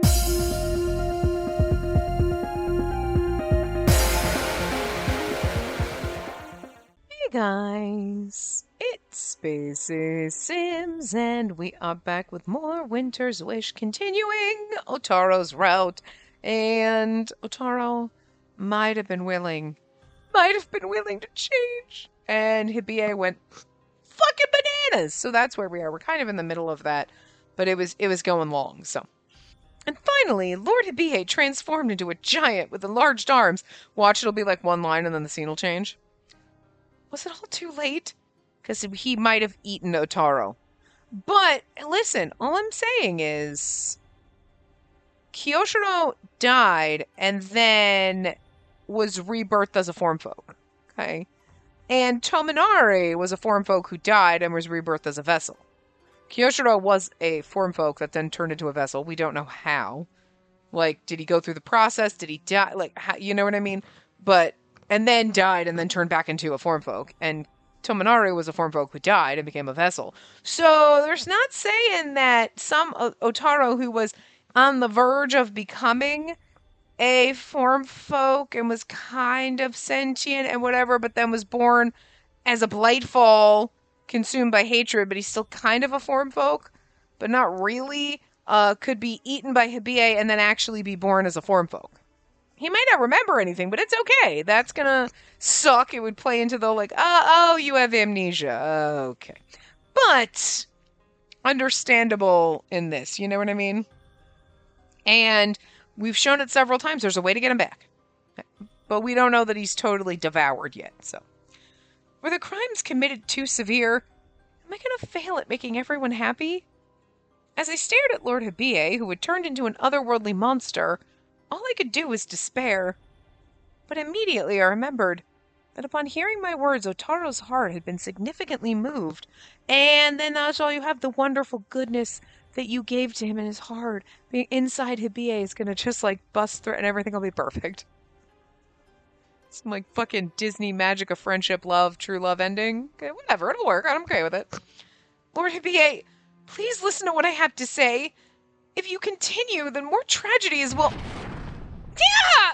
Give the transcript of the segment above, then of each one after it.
Hey guys, it's Spacey Sims, and we are back with more Winter's Wish, continuing Otaro's route. And Otaro might have been willing to change. And Hibie went fucking bananas. So that's where we are. We're kind of in the middle of that, but it was going long. So, and finally, Lord Hibie transformed into a giant with enlarged arms. Watch, it'll be like one line, and then the scene will change. Was it all too late? Because he might have eaten Otaro. But listen, all I'm saying is Kyoshiro died and then was rebirthed as a form folk. Okay. And Tominari was a form folk who died and was rebirthed as a vessel. Kyoshiro was a form folk that then turned into a vessel. We don't know how. Like, did he go through the process? Did he die? Like, how, you know what I mean? But, and then died and then turned back into a form folk. And Tominari was a form folk who died and became a vessel. So there's not saying that some Otaro who was on the verge of becoming a form folk and was kind of sentient and whatever, but then was born as a blightfall consumed by hatred, but he's still kind of a form folk, but not really, could be eaten by Hibie and then actually be born as a form folk. He might not remember anything, but it's okay. That's gonna suck. It would play into the like, oh, you have amnesia. Okay. But understandable in this, you know what I mean? And we've shown it several times. There's a way to get him back. But we don't know that he's totally devoured yet, so. Were the crimes committed too severe? Am I going to fail at making everyone happy? As I stared at Lord Hibie, who had turned into an otherworldly monster, all I could do was despair. But immediately I remembered that upon hearing my words, Otaro's heart had been significantly moved. And then that's all you have, the wonderful goodness that you gave to him in his heart. Being inside Hibie is going to just like bust through and everything will be perfect. Some like fucking Disney magic of friendship, love, true love ending. Okay, whatever, it'll work. I'm okay with it. Lord Hibie, please listen to what I have to say. If you continue, then more tragedies will... Yeah!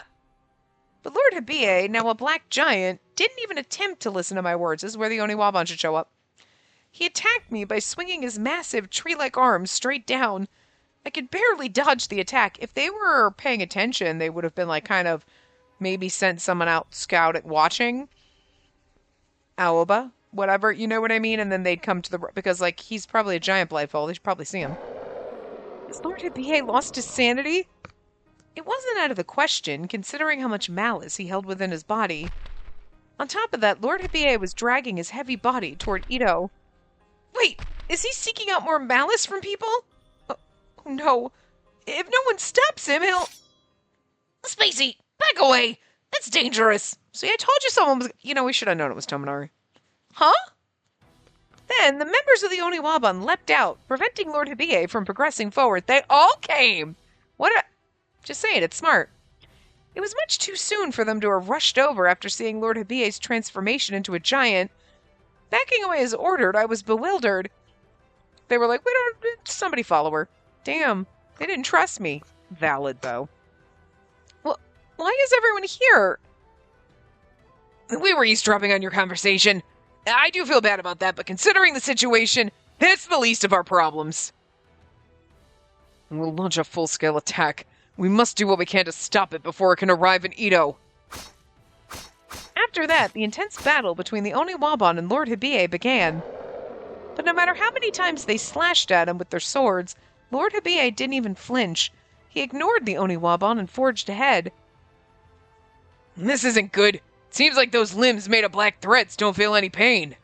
But Lord Hibie, now a black giant, didn't even attempt to listen to my words. This is where the Oniwaban should show up. He attacked me by swinging his massive tree-like arms straight down. I could barely dodge the attack. If they were paying attention, they would have been like kind of maybe sent someone out scouting, watching. Aoba, whatever, you know what I mean? And then they'd come to the... Because, like, he's probably a giant blindfold. They should probably see him. Has Lord Hibie lost his sanity? It wasn't out of the question, considering how much malice he held within his body. On top of that, Lord Hibie was dragging his heavy body toward Ito. Wait, is he seeking out more malice from people? Oh, no. If no one stops him, he'll... Spacey, back away! That's dangerous! See, I told you someone was... You know, we should have known it was Tominari. Huh? Then, the members of the Oniwaban leapt out, preventing Lord Hibie from progressing forward. They all came! What a... Just saying, it's smart. It was much too soon for them to have rushed over after seeing Lord Hibie's transformation into a giant. Backing away as ordered, I was bewildered. They were like, somebody follow her. Damn, they didn't trust me. Valid, though. Well, why is everyone here? We were eavesdropping on your conversation. I do feel bad about that, but considering the situation, that's the least of our problems. We'll launch a full-scale attack. We must do what we can to stop it before it can arrive in Ito. After that, the intense battle between the Oniwaban and Lord Hibie began. But no matter how many times they slashed at him with their swords, Lord Hibie didn't even flinch. He ignored the Oniwaban and forged ahead. This isn't good. Seems like those limbs made of black threads don't feel any pain.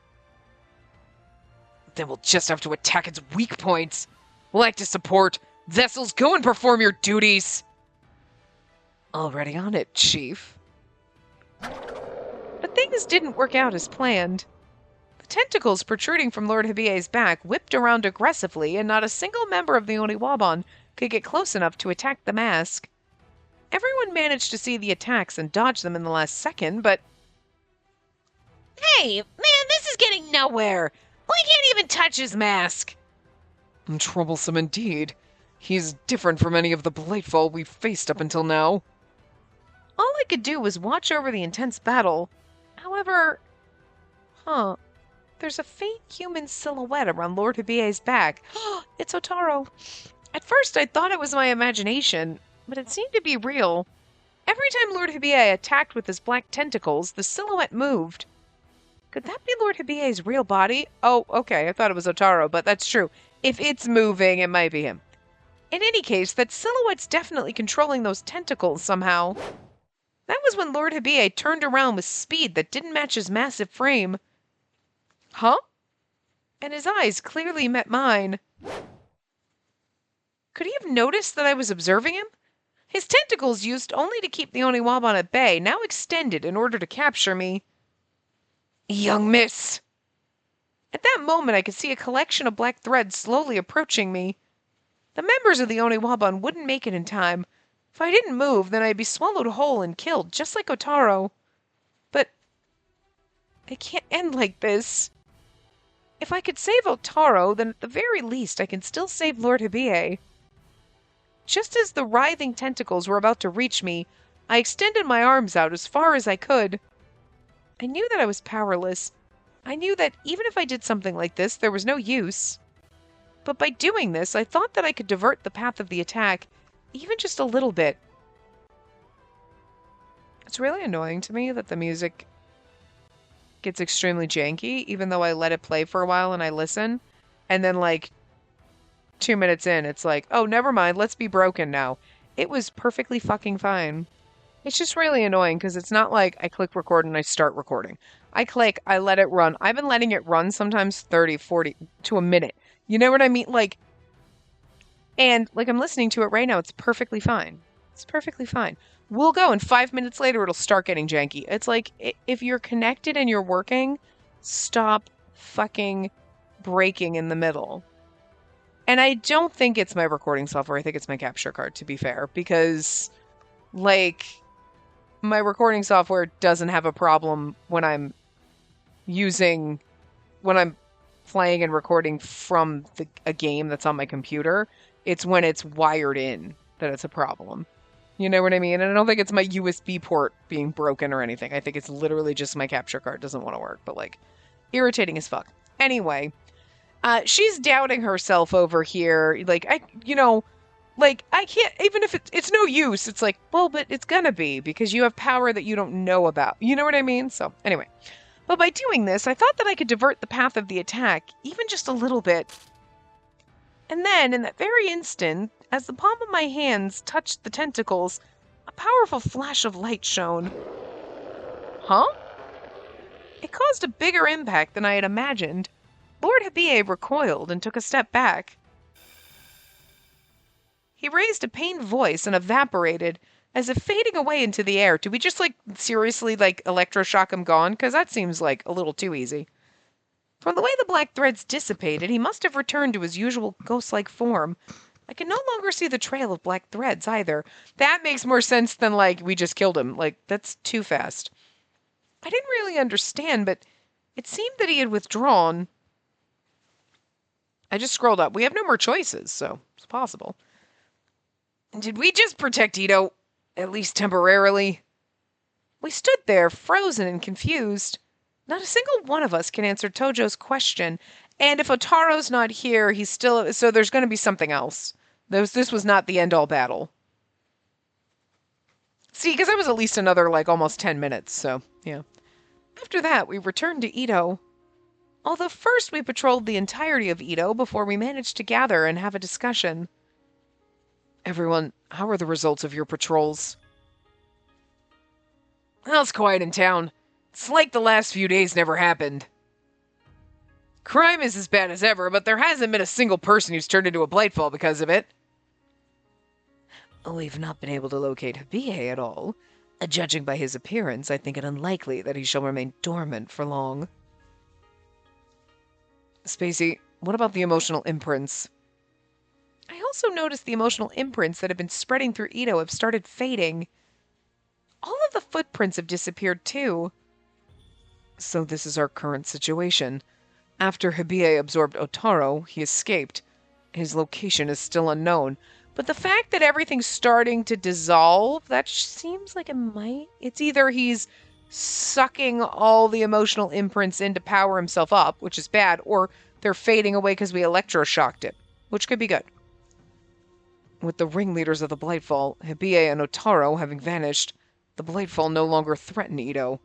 Then we'll just have to attack its weak points. We'll act as support. Vessels, go and perform your duties. Already on it, Chief. But things didn't work out as planned. The tentacles protruding from Lord Hibie's back whipped around aggressively, and not a single member of the Oniwaban could get close enough to attack the mask. Everyone managed to see the attacks and dodge them in the last second, but... Hey, man, this is getting nowhere! We can't even touch his mask! Troublesome indeed. He's different from any of the Blightfall we've faced up until now. All I could do was watch over the intense battle. However, there's a faint human silhouette around Lord Hibie's back. It's Otaro. At first I thought it was my imagination, but it seemed to be real. Every time Lord Hibie attacked with his black tentacles, the silhouette moved. Could that be Lord Hibie's real body? Oh, okay, I thought it was Otaro, but that's true. If it's moving, it might be him. In any case, that silhouette's definitely controlling those tentacles somehow. That was when Lord Hibie turned around with speed that didn't match his massive frame. Huh? And his eyes clearly met mine. Could he have noticed that I was observing him? His tentacles, used only to keep the Oniwaban at bay, now extended in order to capture me. Young miss! At that moment, I could see a collection of black threads slowly approaching me. The members of the Oniwaban wouldn't make it in time. If I didn't move, then I'd be swallowed whole and killed, just like Otaro. But it can't end like this. If I could save Otaro, then at the very least I can still save Lord Hibie. Just as the writhing tentacles were about to reach me, I extended my arms out as far as I could. I knew that I was powerless. I knew that even if I did something like this, there was no use. But by doing this, I thought that I could divert the path of the attack, even just a little bit. It's really annoying to me that the music gets extremely janky, even though I let it play for a while and I listen. And then, like, 2 minutes in, it's like, oh, never mind, let's be broken now. It was perfectly fucking fine. It's just really annoying because it's not like I click record and I start recording. I click, I let it run. I've been letting it run sometimes 30, 40 to a minute. You know what I mean? Like, and like I'm listening to it right now, it's perfectly fine. It's perfectly fine. We'll go, and 5 minutes later, it'll start getting janky. It's like, if you're connected and you're working, stop fucking breaking in the middle. And I don't think it's my recording software. I think it's my capture card, to be fair, because, like, my recording software doesn't have a problem when I'm playing and recording from a game that's on my computer. It's when it's wired in that it's a problem. You know what I mean? And I don't think it's my USB port being broken or anything. I think it's literally just my capture card doesn't want to work, but, like, irritating as fuck. Anyway, she's doubting herself over here. Like, I can't, even if it's no use. It's like, well, but it's gonna be because you have power that you don't know about. You know what I mean? So, anyway. But by doing this, I thought that I could divert the path of the attack, even just a little bit. And then, in that very instant, as the palm of my hands touched the tentacles, a powerful flash of light shone. Huh? It caused a bigger impact than I had imagined. Lord Hibie recoiled and took a step back. He raised a pained voice and evaporated, as if fading away into the air. Do we just, like, seriously, like, electroshock him gone? Because that seems, like, a little too easy. From the way the black threads dissipated, he must have returned to his usual ghost-like form. I can no longer see the trail of black threads, either. That makes more sense than, like, we just killed him. Like, that's too fast. I didn't really understand, but it seemed that he had withdrawn. I just scrolled up. We have no more choices, so it's possible. Did we just protect Ito? At least temporarily? We stood there, frozen and confused. Not a single one of us can answer Tojo's question. And if Otaro's not here, he's still... So there's going to be something else. This was not the end-all battle. See, because that was at least another, like, almost 10 minutes, so, yeah. After that, we returned to Ito. Although first we patrolled the entirety of Ito before we managed to gather and have a discussion. Everyone, how are the results of your patrols? Well, it's quiet in town. It's like the last few days never happened. Crime is as bad as ever, but there hasn't been a single person who's turned into a Blightfall because of it. We've not been able to locate Hibie at all. Judging by his appearance, I think it unlikely that he shall remain dormant for long. Spacey, what about the emotional imprints? I also noticed the emotional imprints that have been spreading through Ito have started fading. All of the footprints have disappeared too. So this is our current situation. After Hibie absorbed Otaro, he escaped. His location is still unknown. But the fact that everything's starting to dissolve, that seems like it might. It's either he's sucking all the emotional imprints in to power himself up, which is bad, or they're fading away because we electroshocked it, which could be good. With the ringleaders of the Blightfall, Hibie and Otaro having vanished, the Blightfall no longer threaten Ito.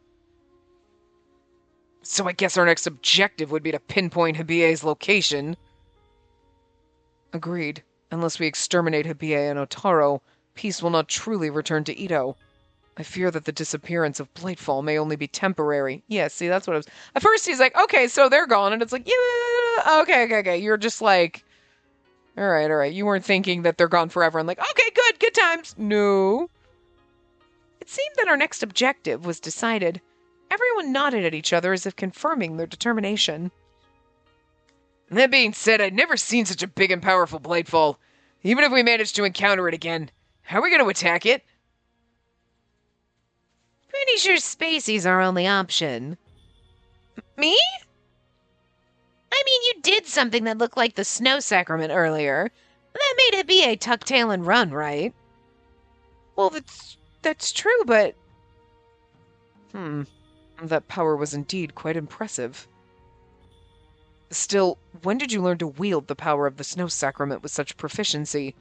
So I guess our next objective would be to pinpoint Hibie's location. Agreed. Unless we exterminate Hibie and Otaro, peace will not truly return to Ito. I fear that the disappearance of Blightfall may only be temporary. Yeah, see, that's what I was... At first he's like, okay, so they're gone, and it's like, yeah, okay. You're just like, all right. You weren't thinking that they're gone forever, and like, okay, good times. No. It seemed that our next objective was decided. Everyone nodded at each other as if confirming their determination. That being said, I'd never seen such a big and powerful Blightfall. Even if we manage to encounter it again, how are we going to attack it? Pretty sure Spacey's our only option. Me? I mean, you did something that looked like the snow sacrament earlier. That made Hibie tuck tail and run, right? Well, that's true, but... That power was indeed quite impressive. Still, when did you learn to wield the power of the snow sacrament with such proficiency?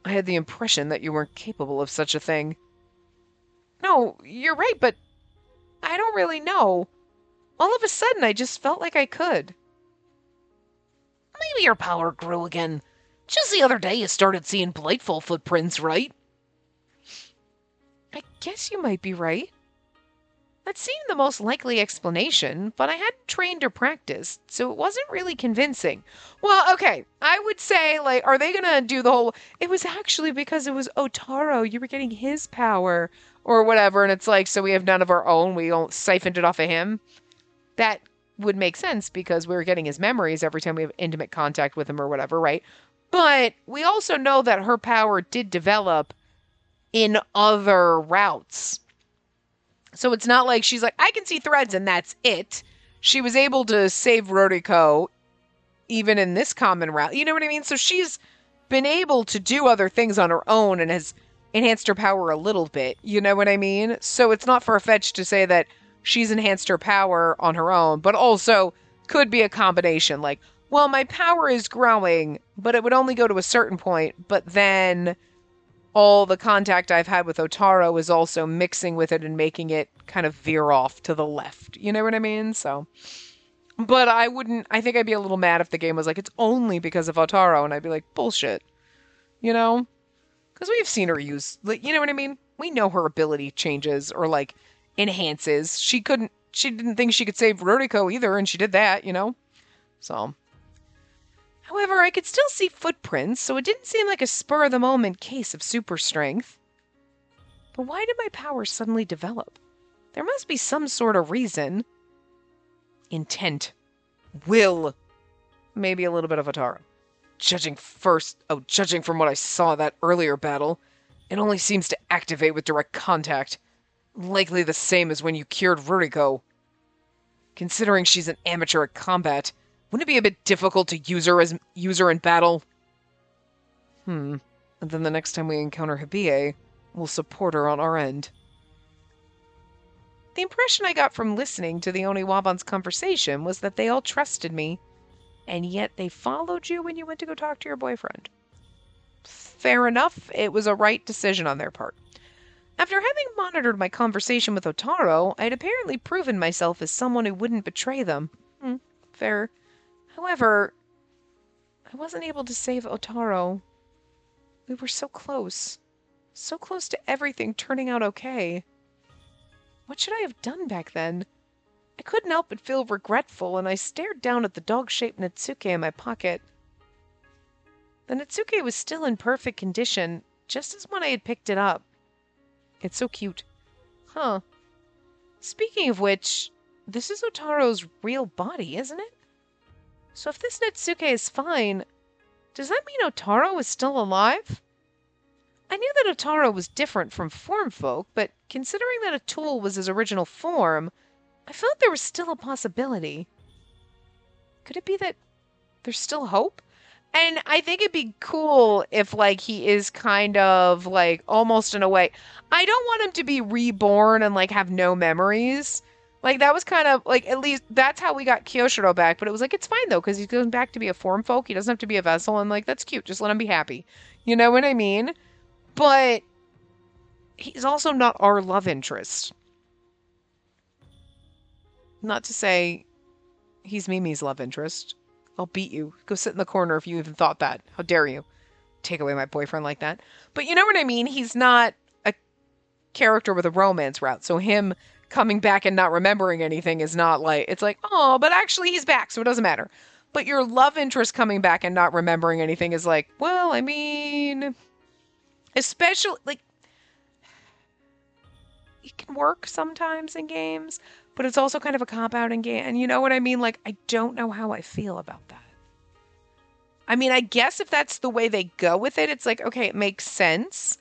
I had the impression that you weren't capable of such a thing. No, you're right, but I don't really know. All of a sudden, I just felt like I could. Maybe your power grew again. Just the other day you started seeing Blightfall footprints, right? I guess you might be right. That seemed the most likely explanation, but I hadn't trained or practiced, so it wasn't really convincing. Well, okay, I would say, like, are they gonna do the whole, it was actually because it was Otaro, you were getting his power, or whatever, and it's like, so we have none of our own, we all siphoned it off of him? That would make sense, because we were getting his memories every time we have intimate contact with him or whatever, right? But we also know that her power did develop in other routes. So it's not like she's like, I can see threads and that's it. She was able to save Roriko even in this common route. You know what I mean? So she's been able to do other things on her own and has enhanced her power a little bit. You know what I mean? So it's not far-fetched to say that she's enhanced her power on her own, but also could be a combination. Like, well, my power is growing, but it would only go to a certain point, but then all the contact I've had with Otaro is also mixing with it and making it kind of veer off to the left. You know what I mean? So, but I think I'd be a little mad if the game was like, it's only because of Otaro, and I'd be like, bullshit. You know? Because we've seen her use, like, you know what I mean? We know her ability changes or, like, enhances. She didn't think she could save Ruriko either, and she did that, you know? So... However, I could still see footprints, so it didn't seem like a spur-of-the-moment case of super strength. But why did my powers suddenly develop? There must be some sort of reason. Intent. Will. Maybe a little bit of Otaro. Judging from what I saw in that earlier battle, it only seems to activate with direct contact. Likely the same as when you cured Ruriko. Considering she's an amateur at combat, wouldn't it be a bit difficult to use her in battle? And then the next time we encounter Hibie, we'll support her on our end. The impression I got from listening to the Oniwaban's conversation was that they all trusted me, and yet they followed you when you went to go talk to your boyfriend. Fair enough, it was a right decision on their part. After having monitored my conversation with Otaro, I'd apparently proven myself as someone who wouldn't betray them. Fair. However, I wasn't able to save Otaro. We were so close. So close to everything turning out okay. What should I have done back then? I couldn't help but feel regretful, and I stared down at the dog-shaped Natsuke in my pocket. The Natsuke was still in perfect condition, just as when I had picked it up. It's so cute. Huh. Speaking of which, this is Otaro's real body, isn't it? So if this Natsuke is fine, does that mean Otaro is still alive? I knew that Otaro was different from form folk, but considering that a tool was his original form, I felt there was still a possibility. Could it be that there's still hope? And I think it'd be cool if, like, he is kind of, like, almost in a way. I don't want him to be reborn and, like, have no memories. Like, that was kind of, like, at least that's how we got Kyoshiro back. But it was like, it's fine, though, because he's going back to be a form folk. He doesn't have to be a vessel. And, like, that's cute. Just let him be happy. You know what I mean? But he's also not our love interest. Not to say he's Mimi's love interest. I'll beat you. Go sit in the corner if you even thought that. How dare you take away my boyfriend like that? But you know what I mean? He's not a character with a romance route. So him coming back and not remembering anything is not like, it's like, oh, but actually he's back, so it doesn't matter. But your love interest coming back and not remembering anything is like, well, I mean, especially, like, it can work sometimes in games, but it's also kind of a cop out in game. And you know what I mean? Like, I don't know how I feel about that. I mean, I guess if that's the way they go with it, it's like, okay, it makes sense.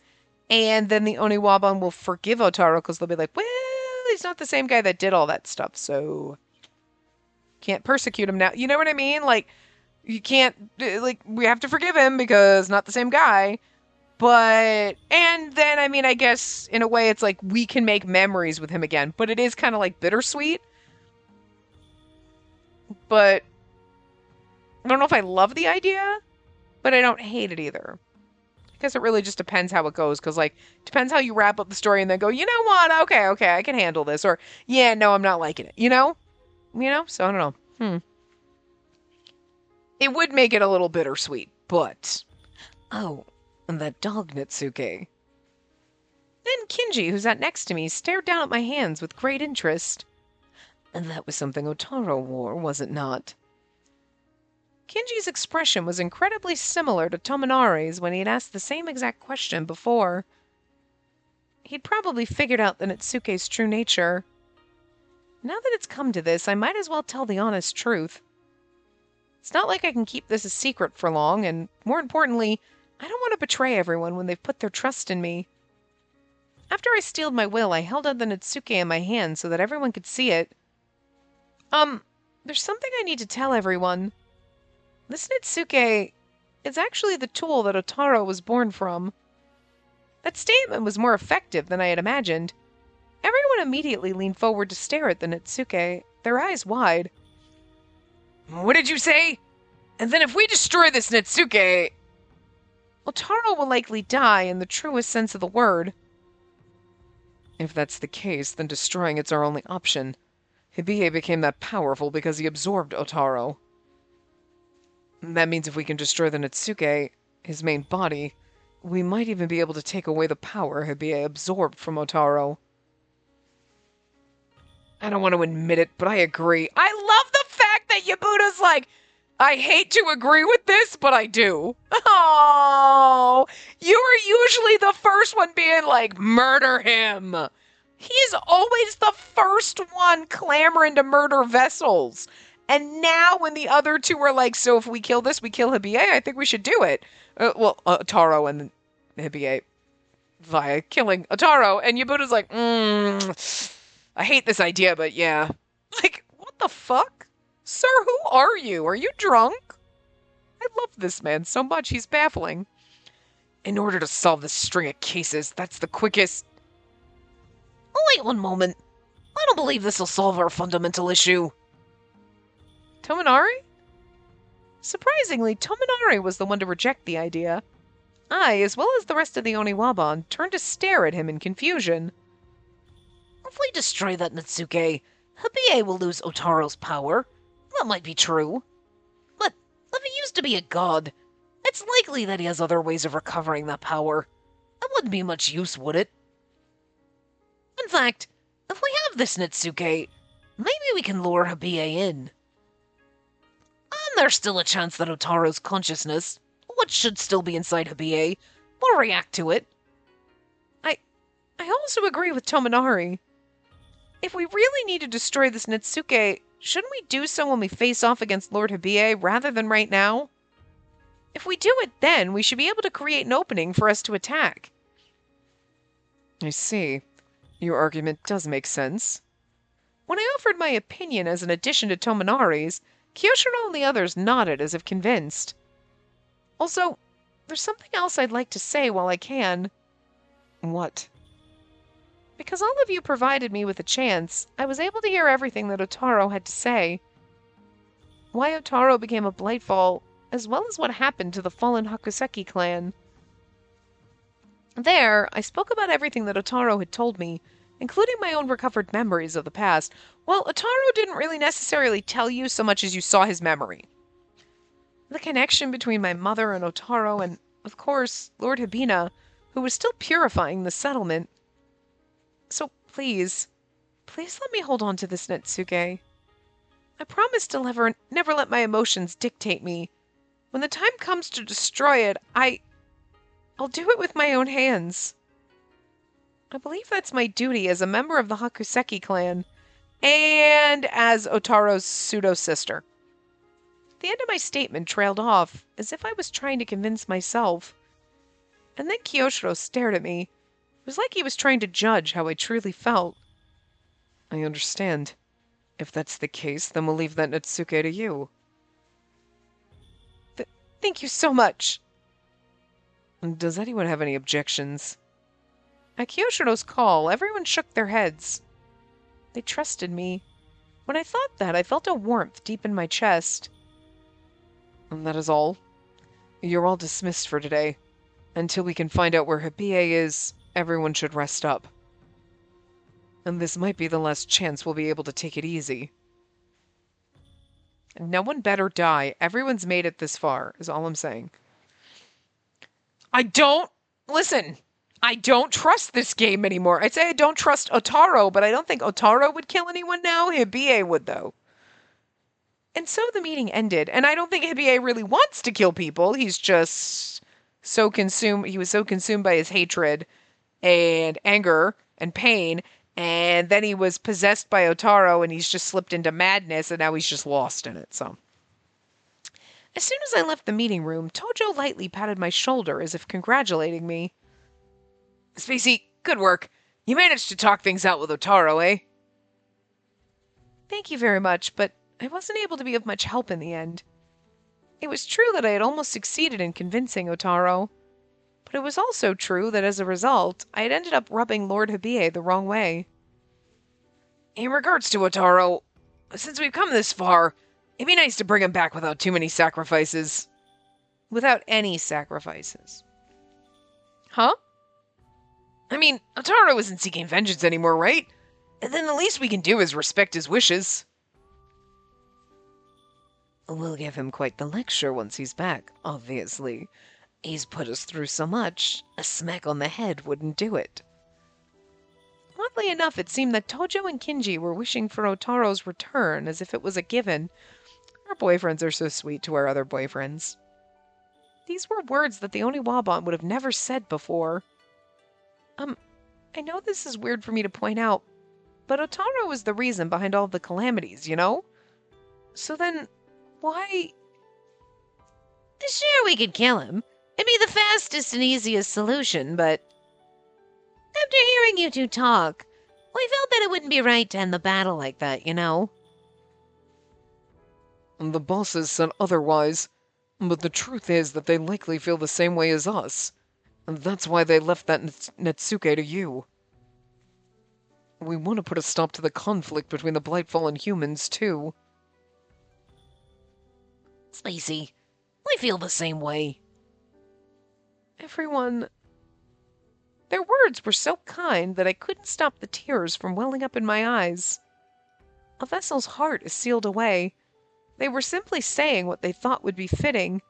And then the Oniwaban will forgive Otaro because they'll be like, well, he's not the same guy that did all that stuff, so can't persecute him now. You know what I mean? Like, you can't, like, we have to forgive him because not the same guy. But, and then, I mean, I guess in a way it's like we can make memories with him again, but it is kind of like bittersweet. But I don't know if I love the idea, but I don't hate it either. I guess it really just depends how it goes, because, like, depends how you wrap up the story and then go, you know what, okay, I can handle this, or, yeah, no, I'm not liking it, you know? So I don't know. It would make it a little bittersweet, but, oh, and that dog, Natsuke. Then Kinji, who sat next to me, stared down at my hands with great interest. And that was something Otaro wore, was it not? Kinji's expression was incredibly similar to Tominari's when he had asked the same exact question before. He'd probably figured out the Natsuke's true nature. Now that it's come to this, I might as well tell the honest truth. It's not like I can keep this a secret for long, and more importantly, I don't want to betray everyone when they've put their trust in me. After I steeled my will, I held out the Natsuke in my hand so that everyone could see it. There's something I need to tell everyone. This Natsuke is actually the tool that Otaro was born from. That statement was more effective than I had imagined. Everyone immediately leaned forward to stare at the Natsuke, their eyes wide. What did you say? And then if we destroy this Natsuke, Otaro will likely die in the truest sense of the word. If that's the case, then destroying it's our only option. Hibie became that powerful because he absorbed Otaro. That means if we can destroy the Natsuke, his main body, we might even be able to take away the power Hibie absorbed from Otaro. I don't want to admit it, but I agree. I love the fact that Yabuta's like, I hate to agree with this, but I do. Oh, you are usually the first one being like, murder him. He's always the first one clamoring to murder vessels. And now when the other two are like, so if we kill this, we kill Hibie, I think we should do it. Taro and Hibie via killing Otaro. And Yabuta's like, I hate this idea, but yeah. Like, what the fuck? Sir, who are you? Are you drunk? I love this man so much, he's baffling. In order to solve this string of cases, that's the quickest... Wait one moment. I don't believe this will solve our fundamental issue. Tominari? Surprisingly, Tominari was the one to reject the idea. I, as well as the rest of the Oniwaban, turned to stare at him in confusion. If we destroy that Natsuke, Hibie will lose Otaro's power. That might be true. But if he used to be a god, it's likely that he has other ways of recovering that power. It wouldn't be much use, would it? In fact, if we have this Natsuke, maybe we can lure Hibie in. And there's still a chance that Otaro's consciousness, what should still be inside Hibie, will react to it. I also agree with Tominari. If we really need to destroy this Natsuke, shouldn't we do so when we face off against Lord Hibie rather than right now? If we do it then, we should be able to create an opening for us to attack. I see. Your argument does make sense. When I offered my opinion as an addition to Tominari's, Kyoshiro and the others nodded as if convinced. Also, there's something else I'd like to say while I can. What? Because all of you provided me with a chance, I was able to hear everything that Otaro had to say. Why Otaro became a Blightfall, as well as what happened to the fallen Hakuseki clan. There, I spoke about everything that Otaro had told me, including my own recovered memories of the past. Well, Otaro didn't really necessarily tell you so much as you saw his memory. The connection between my mother and Otaro, and, of course, Lord Hibina, who was still purifying the settlement. So please let me hold on to this Netsuke. I promise to never let my emotions dictate me. When the time comes to destroy it, I'll do it with my own hands. I believe that's my duty as a member of the Hakuseki clan, and as Otaro's pseudo-sister. The end of my statement trailed off, as if I was trying to convince myself. And then Kyoshiro stared at me. It was like he was trying to judge how I truly felt. I understand. If that's the case, then we'll leave that Netsuke to you. Thank you so much. Does anyone have any objections? At Kyoshiro's call, everyone shook their heads. They trusted me. When I thought that, I felt a warmth deep in my chest. And that is all? You're all dismissed for today. Until we can find out where Hibie is, everyone should rest up. And this might be the last chance we'll be able to take it easy. No one better die. Everyone's made it this far, is all I'm saying. Listen, I don't trust this game anymore. I'd say I don't trust Otaro, but I don't think Otaro would kill anyone now. Hibie would, though. And so the meeting ended, and I don't think Hibie really wants to kill people. He's just he was so consumed by his hatred and anger and pain, and then he was possessed by Otaro, and he's just slipped into madness, and now he's just lost in it, so. As soon as I left the meeting room, Tojo lightly patted my shoulder as if congratulating me. Spacey, good work. You managed to talk things out with Otaro, eh? Thank you very much, but I wasn't able to be of much help in the end. It was true that I had almost succeeded in convincing Otaro, but it was also true that as a result, I had ended up rubbing Lord Hibie the wrong way. In regards to Otaro, since we've come this far, it'd be nice to bring him back without too many sacrifices. Without any sacrifices. Huh? I mean, Otaro isn't seeking vengeance anymore, right? And then the least we can do is respect his wishes. We'll give him quite the lecture once he's back, obviously. He's put us through so much, a smack on the head wouldn't do it. Oddly enough, it seemed that Tojo and Kinji were wishing for Otaro's return as if it was a given. Our boyfriends are so sweet to our other boyfriends. These were words that the Oniwaban would have never said before. I know this is weird for me to point out, but Otaro was the reason behind all the calamities, you know? So then, why? Sure, we could kill him. It'd be the fastest and easiest solution, but after hearing you two talk, we felt that it wouldn't be right to end the battle like that, you know? The bosses said otherwise, but the truth is that they likely feel the same way as us. And that's why they left that Netsuke to you. We want to put a stop to the conflict between the Blightfall and humans, too. Spacey, we feel the same way. Everyone... Their words were so kind that I couldn't stop the tears from welling up in my eyes. A vessel's heart is sealed away. They were simply saying what they thought would be fitting.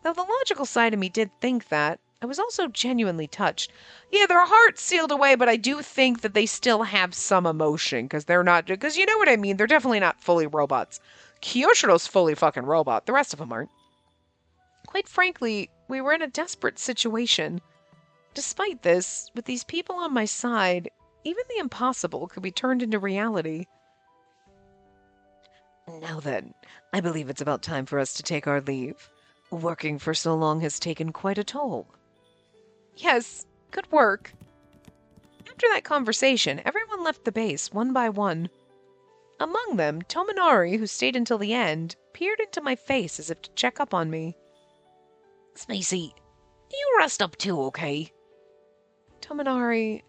Though the logical side of me did think that, I was also genuinely touched. Yeah, their heart's sealed away, but I do think that they still have some emotion, because you know what I mean, they're definitely not fully robots. Kyoshiro's fully fucking robot, the rest of them aren't. Quite frankly, we were in a desperate situation. Despite this, with these people on my side, even the impossible could be turned into reality. Now then, I believe it's about time for us to take our leave. Working for so long has taken quite a toll. Yes, good work. After that conversation, everyone left the base one by one. Among them, Tominari, who stayed until the end, peered into my face as if to check up on me. Spacey, you rest up too, okay? Tominari.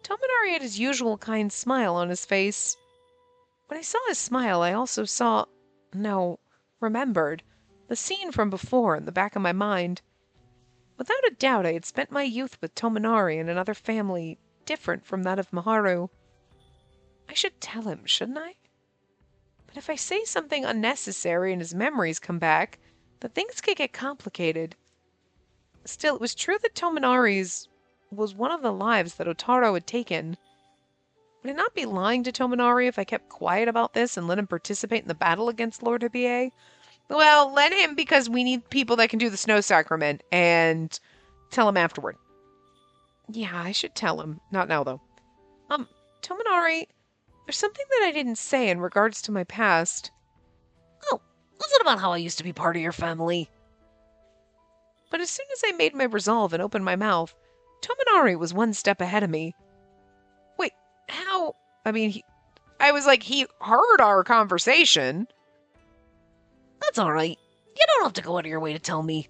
Tominari had his usual kind smile on his face. When I saw his smile, I also saw, no, remembered, the scene from before in the back of my mind. Without a doubt, I had spent my youth with Tominari in another family different from that of Maharu. I should tell him, shouldn't I? But if I say something unnecessary and his memories come back, then things could get complicated. Still, it was true that Tominari's was one of the lives that Otaro had taken. Would I not be lying to Tominari if I kept quiet about this and let him participate in the battle against Lord Hibier? Well, let him, because we need people that can do the snow sacrament, and tell him afterward. Yeah, I should tell him. Not now, though. Tominari, there's something that I didn't say in regards to my past. Oh, was it about how I used to be part of your family? But as soon as I made my resolve and opened my mouth, Tominari was one step ahead of me. Wait, how? I mean, I was like, he heard our conversation. That's alright. You don't have to go out of your way to tell me.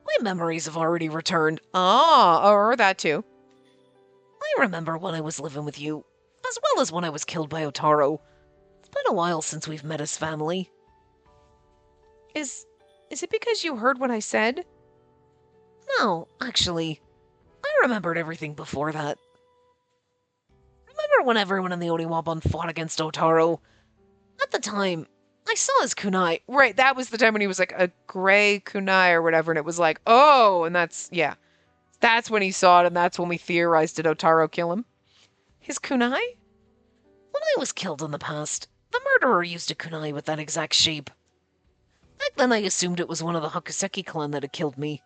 My memories have already returned. Ah, or that too. I remember when I was living with you, as well as when I was killed by Otaro. It's been a while since we've met as family. Is it because you heard what I said? No, actually, I remembered everything before that. Remember when everyone in the Oniwaban fought against Otaro? At the time, I saw his kunai. Right, that was the time when he was like a gray kunai or whatever, and it was like, oh, and that's, yeah. That's when he saw it, and that's when we theorized did Otaro kill him. His kunai? When I was killed in the past, the murderer used a kunai with that exact shape. Back then I assumed it was one of the Hakuseki clan that had killed me.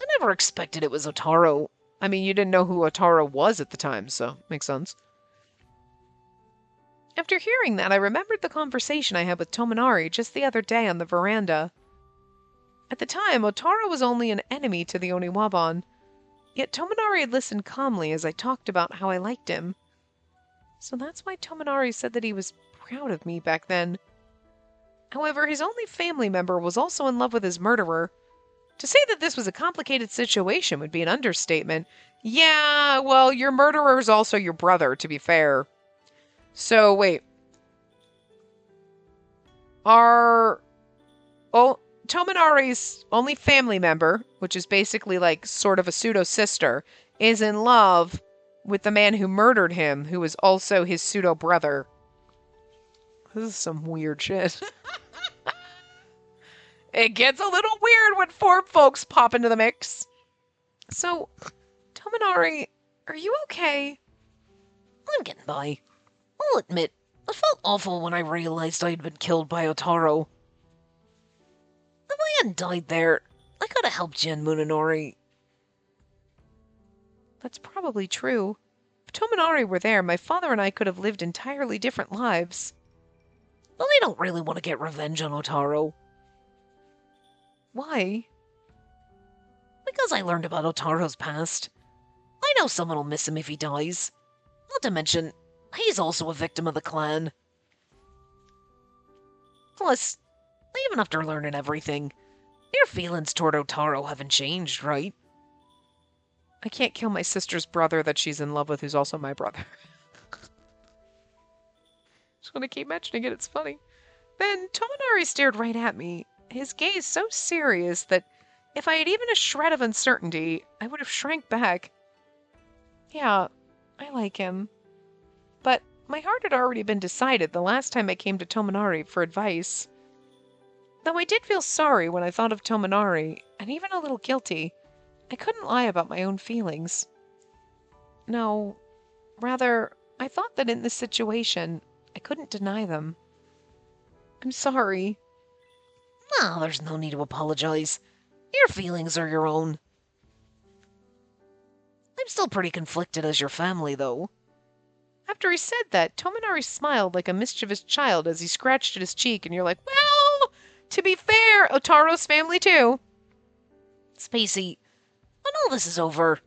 I never expected it was Otaro. I mean, you didn't know who Otaro was at the time, so makes sense. After hearing that, I remembered the conversation I had with Tominari just the other day on the veranda. At the time, Otaro was only an enemy to the Oniwaban, yet Tominari had listened calmly as I talked about how I liked him. So that's why Tominari said that he was proud of me back then. However, his only family member was also in love with his murderer. To say that this was a complicated situation would be an understatement. Yeah, well, your murderer is also your brother, to be fair. So, wait. Tominari's only family member, which is basically like sort of a pseudo-sister, is in love with the man who murdered him, who is also his pseudo-brother. This is some weird shit. It gets a little weird when four folks pop into the mix. So, Tominari, are you okay? I'm getting by. I'll admit, it felt awful when I realized I'd been killed by Otaro. If I hadn't died there, I could have helped you and Munenori. That's probably true. If Tominari were there, my father and I could have lived entirely different lives. But I don't really want to get revenge on Otaro. Why? Because I learned about Otaro's past. I know someone will miss him if he dies. Not to mention, he's also a victim of the clan. Plus, even after learning everything, your feelings toward Otaro haven't changed, right? I can't kill my sister's brother that she's in love with, who's also my brother. Just want to keep mentioning it, it's funny. Then Tominari stared right at me, his gaze so serious that if I had even a shred of uncertainty, I would have shrank back. Yeah, I like him. But my heart had already been decided the last time I came to Tominari for advice. Though I did feel sorry when I thought of Tominari, and even a little guilty, I couldn't lie about my own feelings. No, rather, I thought that in this situation, I couldn't deny them. I'm sorry. No, there's no need to apologize. Your feelings are your own. I'm still pretty conflicted as your family, though. After he said that, Tominari smiled like a mischievous child as he scratched at his cheek, and you're like, well, to be fair, Otaro's family too. Spacey, when all this is over,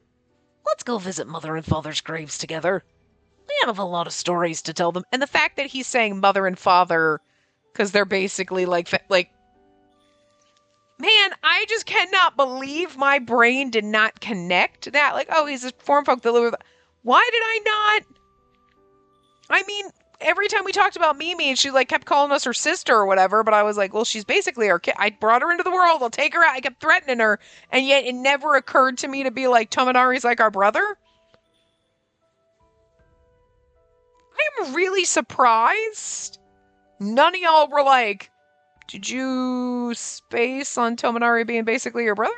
let's go visit Mother and Father's graves together. We have a lot of stories to tell them. And the fact that he's saying mother and father, because they're basically like Man, I just cannot believe my brain did not connect that. Like, oh, he's a form folk that live with. Why did I not? I mean, every time we talked about Mimi and she like kept calling us her sister or whatever, but I was like, well, she's basically our kid. I brought her into the world. I'll take her out. I kept threatening her. And yet it never occurred to me to be like, Tominari's like our brother. I'm really surprised. None of y'all were like, did you space on Tominari being basically your brother?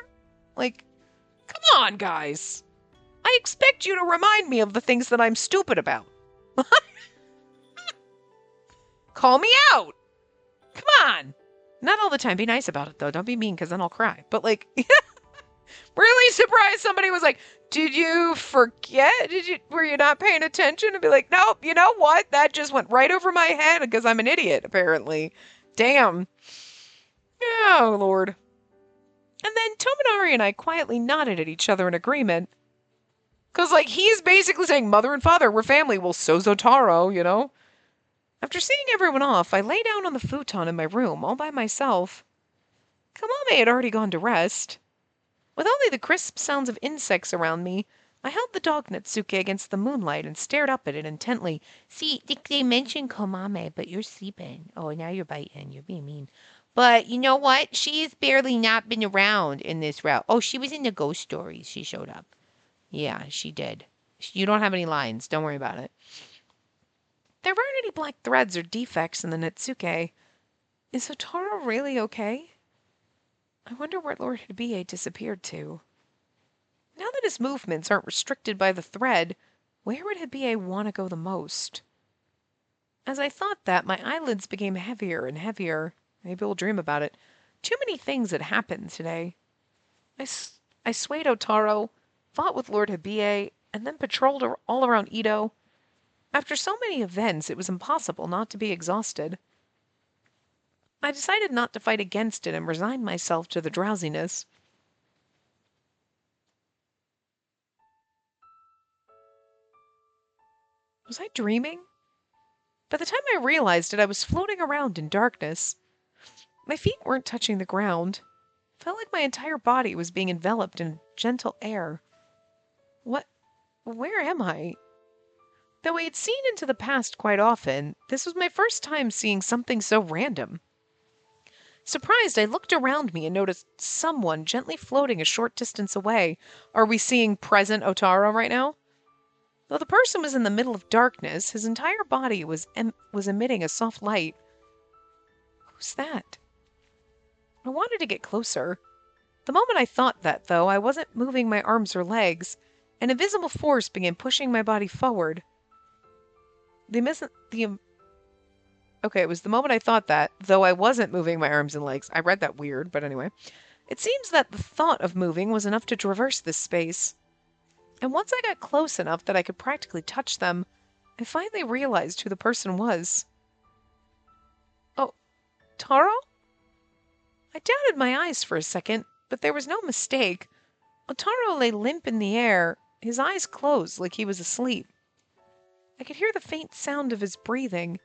Like, come on, guys. I expect you to remind me of the things that I'm stupid about. Call me out. Come on. Not all the time. Be nice about it, though. Don't be mean, because then I'll cry. But, like, really surprised somebody was like, did you forget? Were you not paying attention? And be like, nope, you know what? That just went right over my head because I'm an idiot, apparently. Damn. Oh, Lord. And then Tominari and I quietly nodded at each other in agreement. Because, like, he's basically saying, mother and father, we're family. Well, so's Otaro, you know? After seeing everyone off, I lay down on the futon in my room, all by myself. Kamame had already gone to rest. With only the crisp sounds of insects around me, I held the dog Natsuke against the moonlight and stared up at it intently. See, they mentioned Komame, but you're sleeping. Oh, now you're biting. You're being mean. But you know what? She's barely not been around in this route. Oh, she was in the ghost stories. She showed up. Yeah, she did. You don't have any lines. Don't worry about it. There weren't any black threads or defects in the Natsuke. Is Otaro really okay? I wonder where Lord Hibie disappeared to. Now that his movements aren't restricted by the thread, where would Hibie want to go the most? As I thought that, my eyelids became heavier and heavier. Maybe we'll dream about it. Too many things had happened today. I swayed Otaro, fought with Lord Hibie, and then patrolled all around Ito. After so many events, it was impossible not to be exhausted. I decided not to fight against it and resigned myself to the drowsiness. Was I dreaming? By the time I realized it, I was floating around in darkness. My feet weren't touching the ground. It felt like my entire body was being enveloped in gentle air. Where am I? Though I had seen into the past quite often, this was my first time seeing something so random. Surprised, I looked around me and noticed someone gently floating a short distance away. Are we seeing present Otaro right now? Though the person was in the middle of darkness, his entire body was emitting a soft light. Who's that? I wanted to get closer. The moment I thought that, though, I wasn't moving my arms or legs. An invisible force began pushing my body forward. Okay, it was the moment I thought that, though I wasn't moving my arms and legs. I read that weird, but anyway. It seems that the thought of moving was enough to traverse this space. And once I got close enough that I could practically touch them, I finally realized who the person was. Oh, Taro? I doubted my eyes for a second, but there was no mistake. Otaro lay limp in the air, his eyes closed like he was asleep. I could hear the faint sound of his breathing.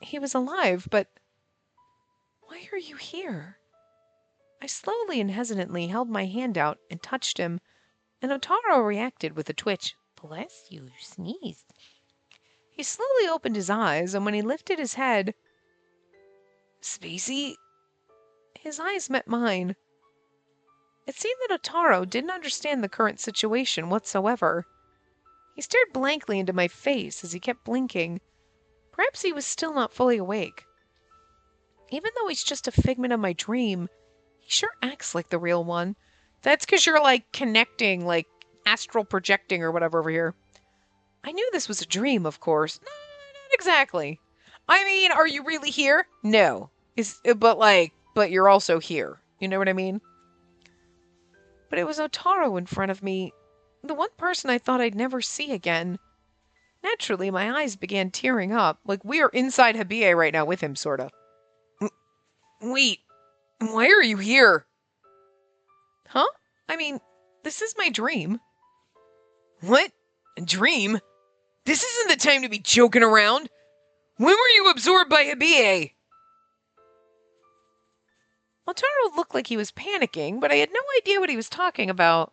He was alive, but why are you here? I slowly and hesitantly held my hand out and touched him, and Otaro reacted with a twitch. Bless you, sneezed. He slowly opened his eyes, and when he lifted his head, Spacey, his eyes met mine. It seemed that Otaro didn't understand the current situation whatsoever. He stared blankly into my face as he kept blinking. Perhaps he was still not fully awake. Even though he's just a figment of my dream, he sure acts like the real one. That's because you're, like, connecting, like, astral projecting or whatever over here. I knew this was a dream, of course. No, not exactly. I mean, are you really here? No. But you're also here. You know what I mean? But it was Otaro in front of me, the one person I thought I'd never see again. Naturally, my eyes began tearing up, like we are inside Hibie right now with him, sorta. Wait, why are you here? Huh? I mean, this is my dream. What? A dream? This isn't the time to be joking around. When were you absorbed by Hibie? Otaro looked like he was panicking, but I had no idea what he was talking about.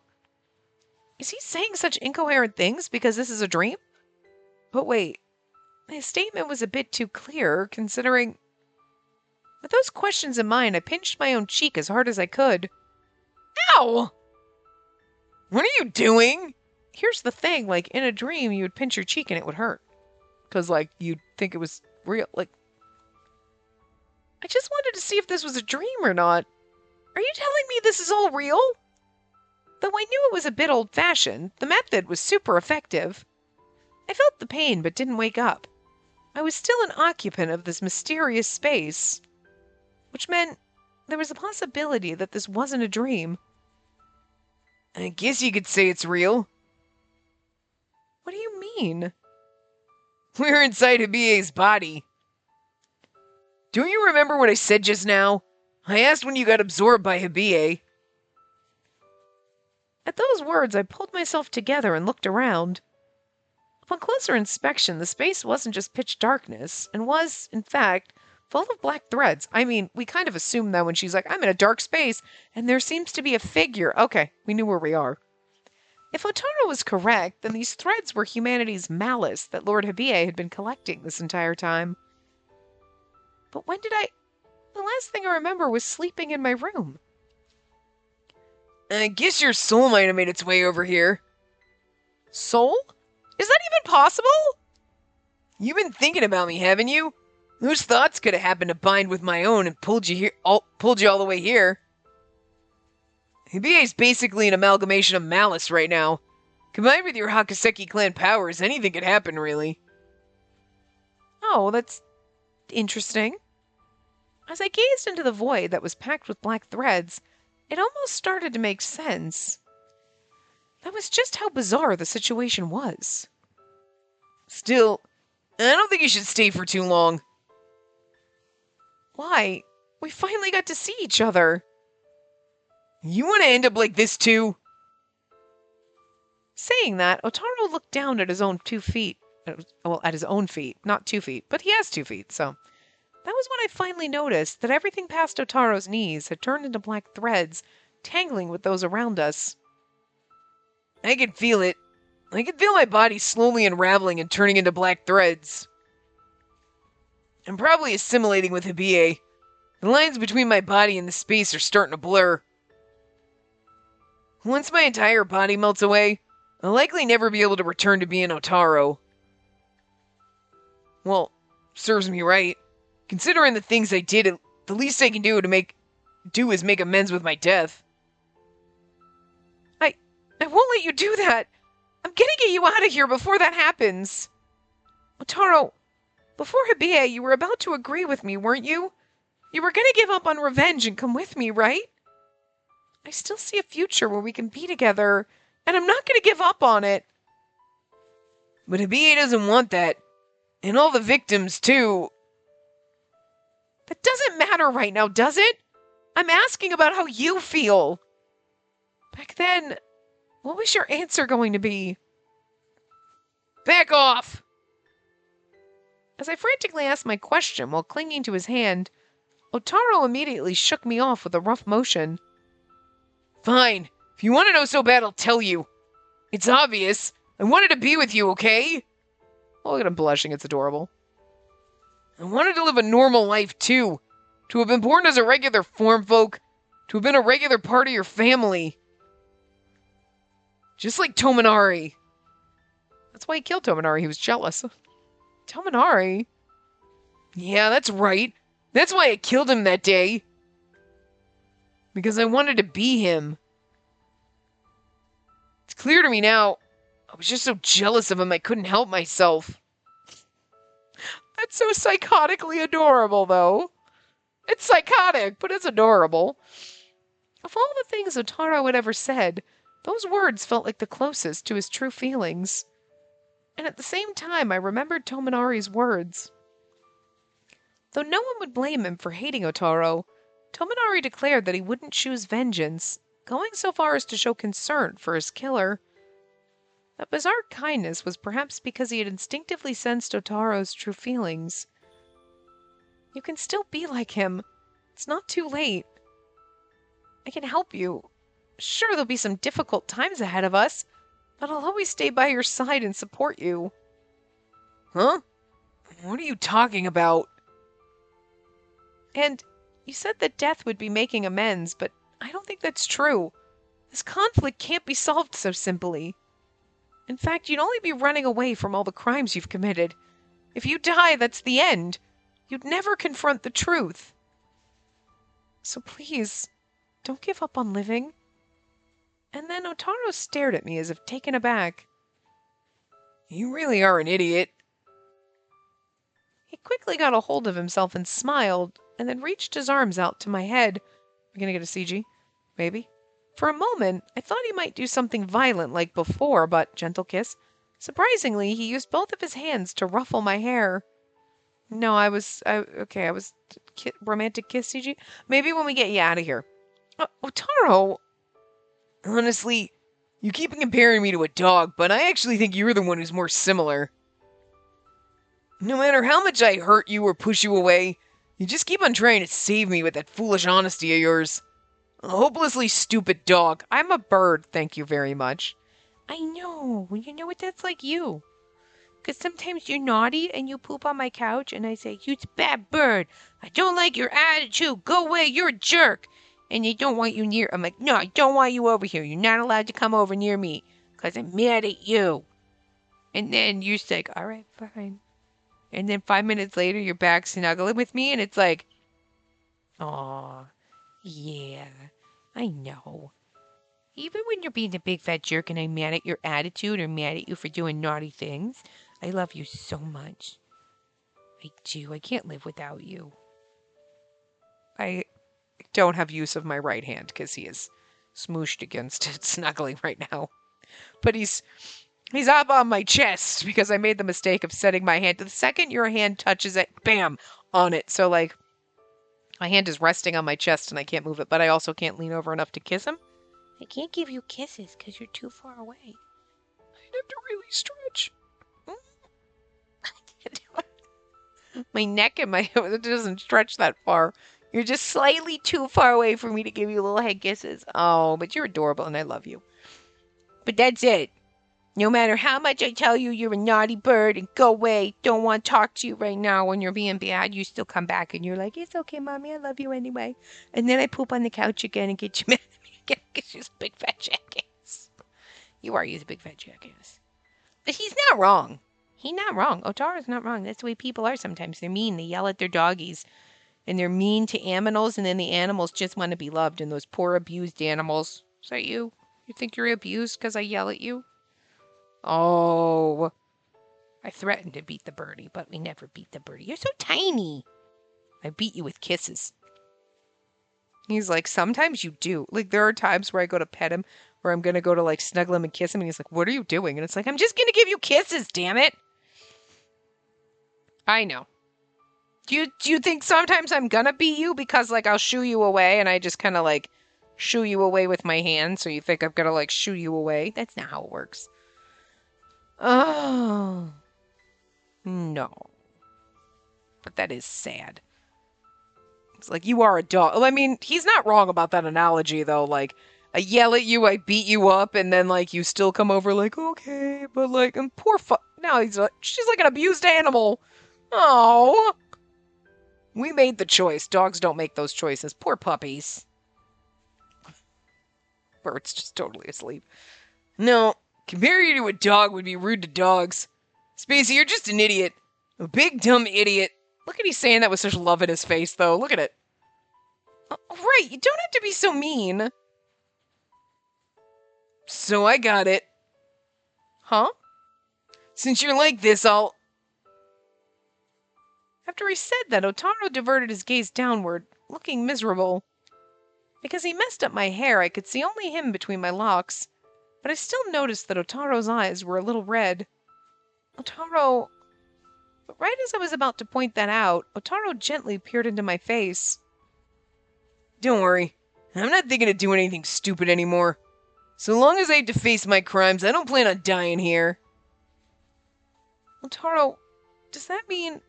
Is he saying such incoherent things because this is a dream? But wait, his statement was a bit too clear, considering... With those questions in mind, I pinched my own cheek as hard as I could. Ow! What are you doing? Here's the thing, like, in a dream, you would pinch your cheek and it would hurt. Because, like, you'd think it was real. Like, I just wanted to see if this was a dream or not. Are you telling me this is all real? Though I knew it was a bit old-fashioned, the method was super effective. I felt the pain but didn't wake up. I was still an occupant of this mysterious space, which meant there was a possibility that this wasn't a dream. I guess you could say it's real. What do you mean? We're inside Hibiei's body. Do you remember what I said just now? I asked when you got absorbed by Hibiei. At those words, I pulled myself together and looked around. Upon closer inspection, the space wasn't just pitch darkness, and was, in fact, full of black threads. I mean, we kind of assumed that when she's like, I'm in a dark space, and there seems to be a figure. Okay, we knew where we are. If Otaro was correct, then these threads were humanity's malice that Lord Hibiei had been collecting this entire time. But when did I... The last thing I remember was sleeping in my room. I guess your soul might have made its way over here. Soul? Is that even possible? You've been thinking about me, haven't you? Whose thoughts could have happened to bind with my own and pulled you all the way here? Hibiei's basically an amalgamation of malice right now. Combined with your Hakuseki clan powers, anything could happen, really. Oh, that's interesting. As I gazed into the void that was packed with black threads, it almost started to make sense. That was just how bizarre the situation was. Still, I don't think you should stay for too long. Why? We finally got to see each other. You want to end up like this too? Saying that, Otaro looked down at his own 2 feet. Well, at his own feet. Not 2 feet, but he has 2 feet, so... That was when I finally noticed that everything past Otaro's knees had turned into black threads, tangling with those around us. I could feel it. I could feel my body slowly unraveling and turning into black threads. I'm probably assimilating with Hibiei. The lines between my body and the space are starting to blur. Once my entire body melts away, I'll likely never be able to return to being Otaro. Well, serves me right. Considering the things I did, the least I can do is make amends with my death. I won't let you do that. I'm gonna get you out of here before that happens. Otaro, before Hibiei, you were about to agree with me, weren't you? You were gonna give up on revenge and come with me, right? I still see a future where we can be together, and I'm not gonna give up on it. But Hibiei doesn't want that. And all the victims, too. That doesn't matter right now, does it? I'm asking about how you feel. Back then, what was your answer going to be? Back off! As I frantically asked my question while clinging to his hand, Otaro immediately shook me off with a rough motion. Fine. If you want to know so bad, I'll tell you. It's obvious. I wanted to be with you, okay? Oh, look at him blushing. It's adorable. I wanted to live a normal life, too. To have been born as a regular form folk. To have been a regular part of your family. Just like Tominari. That's why he killed Tominari. He was jealous. Tominari? Yeah, that's right. That's why I killed him that day. Because I wanted to be him. It's clear to me now. I was just so jealous of him I couldn't help myself. That's so psychotically adorable, though. It's psychotic, but it's adorable. Of all the things Otaro had ever said, those words felt like the closest to his true feelings. And at the same time, I remembered Tominari's words. Though no one would blame him for hating Otaro, Tominari declared that he wouldn't choose vengeance, going so far as to show concern for his killer. That bizarre kindness was perhaps because he had instinctively sensed Otaro's true feelings. You can still be like him. It's not too late. I can help you. Sure, there'll be some difficult times ahead of us, but I'll always stay by your side and support you. Huh? What are you talking about? And you said that death would be making amends, but I don't think that's true. This conflict can't be solved so simply. In fact, you'd only be running away from all the crimes you've committed. If you die, that's the end. You'd never confront the truth. So please, don't give up on living. And then Otaro stared at me as if taken aback. You really are an idiot. He quickly got a hold of himself and smiled, and then reached his arms out to my head. We're gonna get a CG? Maybe? For a moment, I thought he might do something violent like before, but gentle kiss. Surprisingly, he used both of his hands to ruffle my hair. No, I was romantic kiss CG? Maybe when we get you out of here. Otaro! Honestly, you keep comparing me to a dog, but I actually think you're the one who's more similar. No matter how much I hurt you or push you away, you just keep on trying to save me with that foolish honesty of yours. A hopelessly stupid dog. I'm a bird, thank you very much. I know. You know what that's like you. Because sometimes you're naughty and you poop on my couch and I say, "You bad bird. I don't like your attitude. Go away. You're a jerk." And they don't want you near. I'm like, "No, I don't want you over here. You're not allowed to come over near me because I'm mad at you." And then you're just like, "All right, fine." And then 5 minutes later, you're back snuggling with me and it's like, "Aw, yeah, I know. Even when you're being a big fat jerk and I'm mad at your attitude or mad at you for doing naughty things, I love you so much. I do. I can't live without you." I don't have use of my right hand because he is smooshed against it, snuggling right now. But he's up on my chest because I made the mistake of setting my hand. The second your hand touches it, bam, on it. So, like, my hand is resting on my chest and I can't move it, but I also can't lean over enough to kiss him. I can't give you kisses because you're too far away. I'd have to really stretch. I can't do it. My neck and my it doesn't stretch that far. You're just slightly too far away for me to give you little head kisses. Oh, but you're adorable and I love you. But that's it. No matter how much I tell you you're a naughty bird and go away, don't want to talk to you right now when you're being bad, you still come back and you're like, "It's okay, Mommy, I love you anyway." And then I poop on the couch again and get you mad at me again because you're a big fat jackass. You are, you're a big fat jackass. But he's not wrong. He's not wrong. Otaro's not wrong. That's the way people are sometimes. They're mean. They yell at their doggies. And they're mean to animals, and then the animals just want to be loved. And those poor abused animals. Is that you? You think you're abused because I yell at you? Oh. I threatened to beat the birdie, but we never beat the birdie. You're so tiny. I beat you with kisses. He's like, sometimes you do. Like, there are times where I go to pet him, where I'm going to go to, like, snuggle him and kiss him, and he's like, "What are you doing?" And it's like, "I'm just going to give you kisses, damn it." I know. Do you think sometimes I'm going to beat you because, like, I'll shoo you away, and I just kind of, like, shoo you away with my hand, so you think I'm going to, like, shoo you away? That's not how it works. Oh. No. But that is sad. It's like, you are a dog. Well, I mean, he's not wrong about that analogy, though. Like, I yell at you, I beat you up, and then, like, you still come over like, "Okay," but, like, and poor now she's like an abused animal. Oh. We made the choice. Dogs don't make those choices. Poor puppies. Bert's just totally asleep. No, comparing you to a dog would be rude to dogs. Spacey, you're just an idiot. A big, dumb idiot. Look at he's saying that with such love in his face, though. Look at it. Right, you don't have to be so mean. So I got it. Huh? Since you're like this, I'll... After he said that, Otaro diverted his gaze downward, looking miserable. Because he messed up my hair, I could see only him between my locks, but I still noticed that Otaro's eyes were a little red. Otaro... But right as I was about to point that out, Otaro gently peered into my face. Don't worry. I'm not thinking of doing anything stupid anymore. So long as I have to face my crimes, I don't plan on dying here. Otaro, does that mean...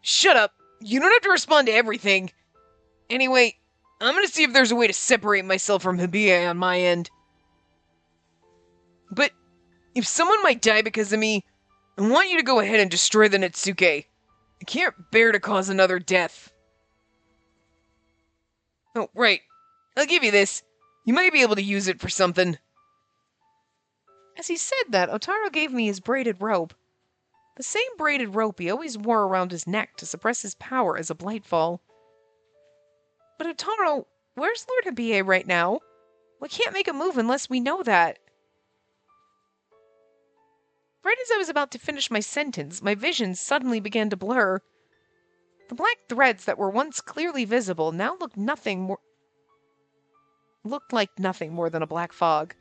Shut up. You don't have to respond to everything. Anyway, I'm gonna see if there's a way to separate myself from Hibie on my end. But if someone might die because of me, I want you to go ahead and destroy the Netsuke. I can't bear to cause another death. Oh, right. I'll give you this. You might be able to use it for something. As he said that, Otaro gave me his braided rope. The same braided rope he always wore around his neck to suppress his power as a Blightfall. But Otaro, where's Lord Hibie right now? We can't make a move unless we know that. Right as I was about to finish my sentence, my vision suddenly began to blur. The black threads that were once clearly visible now looked like nothing more than a black fog.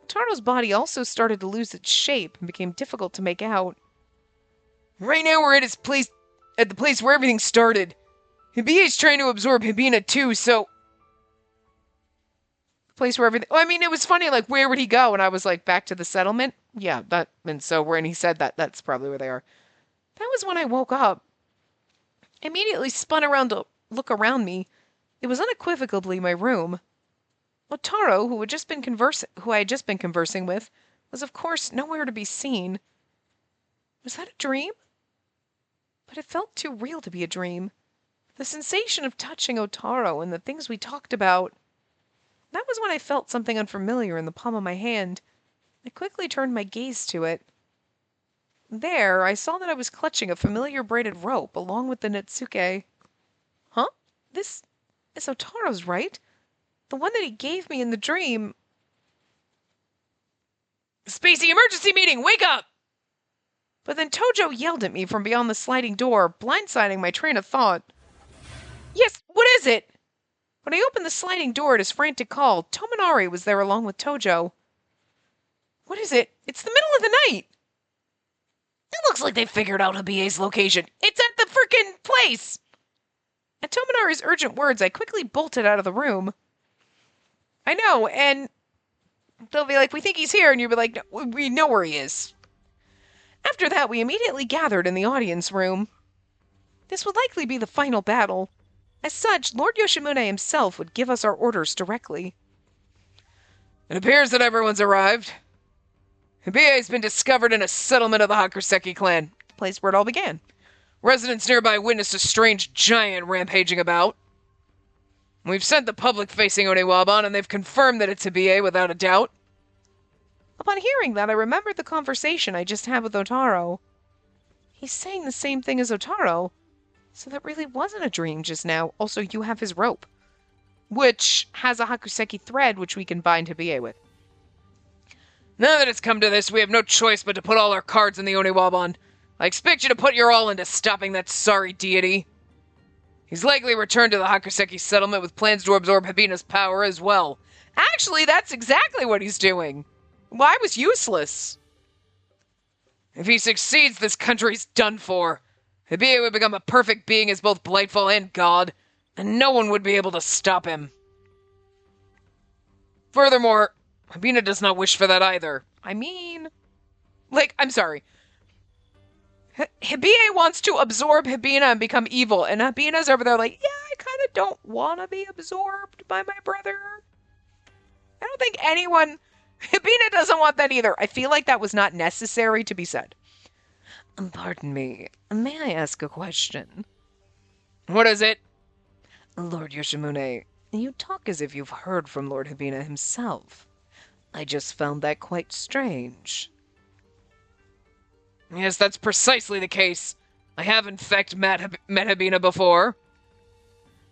Otaro's body also started to lose its shape and became difficult to make out. Right now we're at the place where everything started. Hibie's trying to absorb Hibina too, so... Place where everything... I mean, it was funny, like, where would he go? And I was like, back to the settlement? Yeah, and so when he said that, that's probably where they are. That was when I woke up. I immediately spun around to look around me. It was unequivocally my room. Otaro, who I had just been conversing with, was of course nowhere to be seen. Was that a dream? But it felt too real to be a dream. The sensation of touching Otaro and the things we talked about. That was when I felt something unfamiliar in the palm of my hand. I quickly turned my gaze to it. There, I saw that I was clutching a familiar braided rope along with the Netsuke. Huh? This is Otaro's, right? The one that he gave me in the dream. Spacey, emergency meeting! Wake up! But then Tojo yelled at me from beyond the sliding door, blindsiding my train of thought. Yes, what is it? When I opened the sliding door at his frantic call, Tominari was there along with Tojo. What is it? It's the middle of the night. It looks like they figured out Hibie's location. It's at the frickin' place! At Tominari's urgent words, I quickly bolted out of the room. I know, and they'll be like, we think he's here, and you'll be like, no, we know where he is. After that, we immediately gathered in the audience room. This would likely be the final battle. As such, Lord Yoshimune himself would give us our orders directly. It appears that everyone's arrived. Hibie has been discovered in a settlement of the Hakuseki clan, The place where it all began. Residents nearby witnessed a strange giant rampaging about. We've sent the public-facing Oniwaban, and they've confirmed that it's Hibie without a doubt. Upon hearing that, I remembered the conversation I just had with Otaro. He's saying the same thing as Otaro. So that really wasn't a dream just now. Also, you have his rope, which has a Hakuseki thread which we can bind Hibie with. Now that it's come to this, we have no choice but to put all our cards in the Oniwaban. I expect you to put your all into stopping that sorry deity. He's likely returned to the Hakuseki settlement with plans to absorb Hibina's power as well. Actually, that's exactly what he's doing. Well, I was useless. If he succeeds, this country's done for. Hibie would become a perfect being as both Blightfall and God, and no one would be able to stop him. Furthermore, Hibina does not wish for that either. I mean, I'm sorry. Hibie wants to absorb Hibina and become evil, and Hibina's over there like, yeah, I kind of don't want to be absorbed by my brother. I don't think anyone... Hibina doesn't want that either. I feel like that was not necessary to be said. Pardon me, may I ask a question? What is it? Lord Yoshimune, you talk as if you've heard from Lord Hibina himself. I just found that quite strange. Yes, that's precisely the case. I have, in fact, met Hibina before.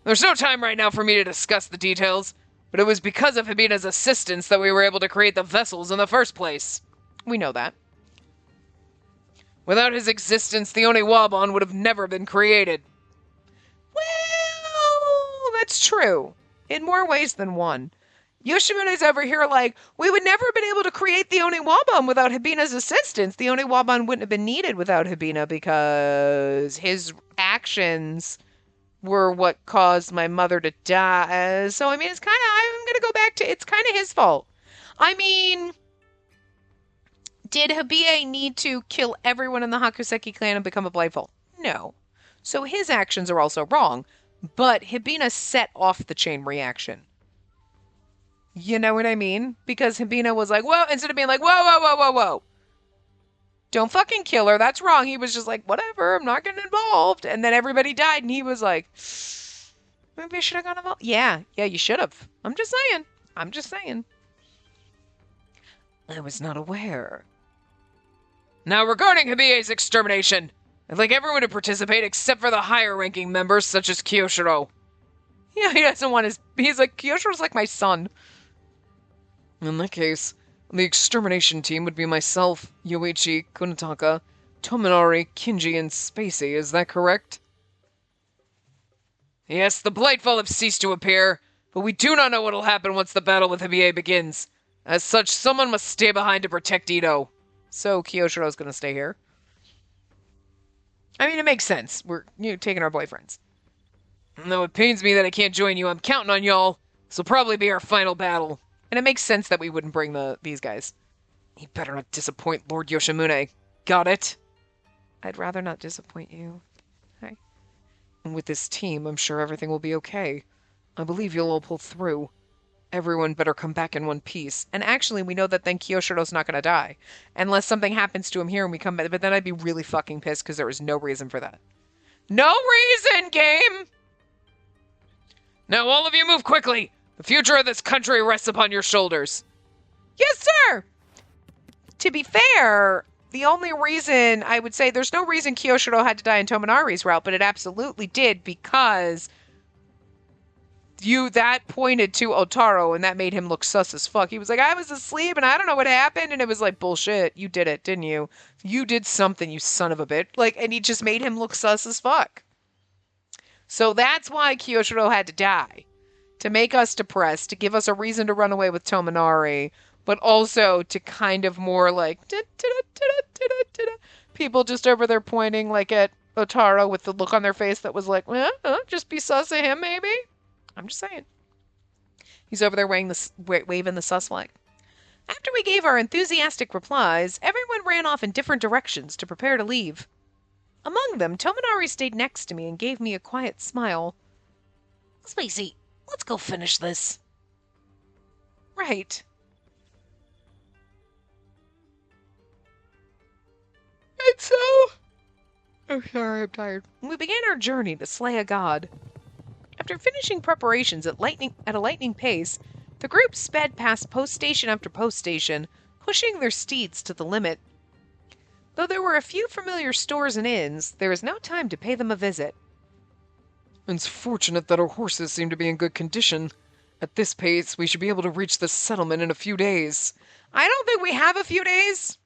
There's no time right now for me to discuss the details, but it was because of Hibina's assistance that we were able to create the vessels in the first place. We know that. Without his existence, the Oniwaban would have never been created. Well, that's true. In more ways than one. Yoshimune's over here like, we would never have been able to create the Oniwaban without Hibina's assistance. The Oniwaban wouldn't have been needed without Hibina because his actions were what caused my mother to die. So, I mean, it's kind of, I'm going to go back to, it's kind of his fault. I mean, did Hibie need to kill everyone in the Hakuseki clan and become a Blightfall? No. So his actions are also wrong. But Hibina set off the chain reaction. You know what I mean? Because Hibina was like, whoa, instead of being like, whoa, whoa, whoa, whoa, whoa. Don't fucking kill her. That's wrong. He was just like, whatever, I'm not getting involved. And then everybody died, and he was like, maybe I should have got involved. Yeah, you should have. I'm just saying. I was not aware. Now, regarding Hibie's extermination, I'd like everyone to participate except for the higher-ranking members, such as Kyoshiro. Yeah, he doesn't want his. He's like, Kyoshiro's like my son. In that case, the extermination team would be myself, Yoichi, Kunitaka, Tominari, Kinji, and Spacey. Is that correct? Yes, the Blightfall have ceased to appear, but we do not know what will happen once the battle with Hibie begins. As such, someone must stay behind to protect Ito. So Kyoshiro's gonna stay here. I mean, it makes sense. We're taking our boyfriends. Though it pains me that I can't join you, I'm counting on y'all. This will probably be our final battle. And it makes sense that we wouldn't bring these guys. You better not disappoint Lord Yoshimune. Got it? I'd rather not disappoint you. Hi. And with this team, I'm sure everything will be okay. I believe you'll all pull through. Everyone better come back in one piece. And actually, we know that then Kyoshiro's not gonna die. Unless something happens to him here and we come back. But then I'd be really fucking pissed because there was no reason for that. No reason, game! Now all of you move quickly! The future of this country rests upon your shoulders. Yes, sir! To be fair, the only reason I would say there's no reason Kyoshiro had to die in Tominari's route, but it absolutely did because that pointed to Otaro and that made him look sus as fuck. He was like, I was asleep and I don't know what happened. And it was like, bullshit. You did it, didn't you? You did something, you son of a bitch. And he just made him look sus as fuck. So that's why Kyoshiro had to die. To make us depressed, to give us a reason to run away with Tominari, but also to kind of more like people just over there pointing at Otaro with the look on their face that was like, just be sus of him, maybe? I'm just saying. He's over there waving the sus flag. After we gave our enthusiastic replies, everyone ran off in different directions to prepare to leave. Among them, Tominari stayed next to me and gave me a quiet smile. Spacey, let's go finish this. Right. And so... Oh, sorry, I'm tired. We began our journey to slay a god. After finishing preparations at a lightning pace, the group sped past post station after post station, pushing their steeds to the limit. Though there were a few familiar stores and inns, there was no time to pay them a visit. It's fortunate that our horses seem to be in good condition. At this pace, we should be able to reach the settlement in a few days. I don't think we have a few days.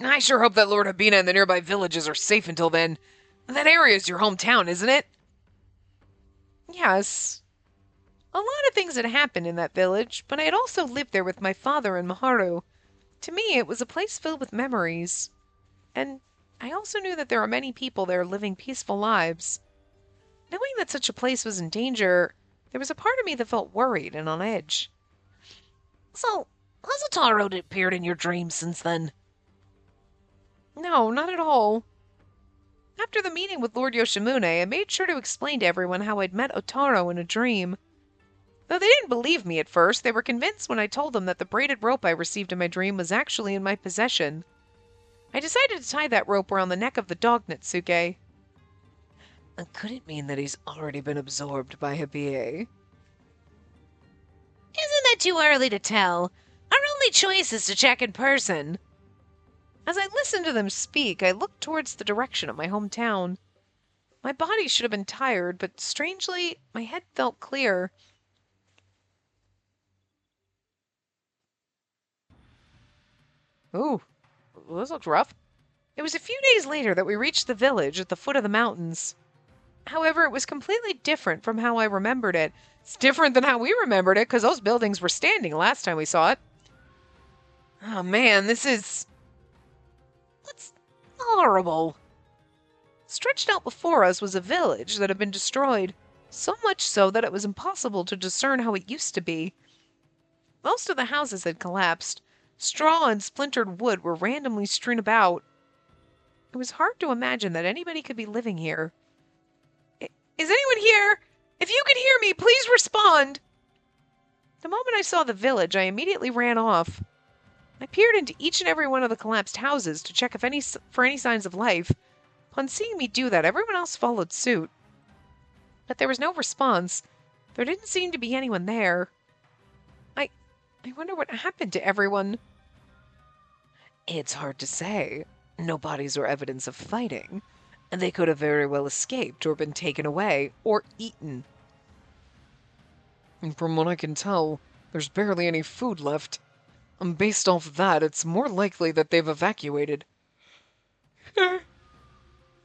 I sure hope that Lord Hibina and the nearby villages are safe until then. That area is your hometown, isn't it? Yes. A lot of things had happened in that village, but I had also lived there with my father and Maharu. To me, it was a place filled with memories. And I also knew that there were many people there living peaceful lives. Knowing that such a place was in danger, there was a part of me that felt worried and on edge. So, has Otaro appeared in your dreams since then? No, not at all. After the meeting with Lord Yoshimune, I made sure to explain to everyone how I'd met Otaro in a dream. Though they didn't believe me at first, they were convinced when I told them that the braided rope I received in my dream was actually in my possession. I decided to tie that rope around the neck of the dog Natsuke. Could it mean that he's already been absorbed by Hibie? Isn't that too early to tell? Our only choice is to check in person. As I listened to them speak, I looked towards the direction of my hometown. My body should have been tired, but strangely, my head felt clear. Ooh, this looks rough. It was a few days later that we reached the village at the foot of the mountains. However, it was completely different from how I remembered it. It's different than how we remembered it, because those buildings were standing last time we saw it. Oh man, this is... That's horrible. Stretched out before us was a village that had been destroyed, so much so that it was impossible to discern how it used to be. Most of the houses had collapsed. Straw and splintered wood were randomly strewn about. It was hard to imagine that anybody could be living here. Is anyone here? If you can hear me, please respond. The moment I saw the village, I immediately ran off. I peered into each and every one of the collapsed houses to check for any signs of life. Upon seeing me do that, everyone else followed suit. But there was no response. There didn't seem to be anyone there. I wonder what happened to everyone. It's hard to say. No bodies or evidence of fighting. And they could have very well escaped or been taken away or eaten. And from what I can tell, there's barely any food left. And based off that, it's more likely that they've evacuated. I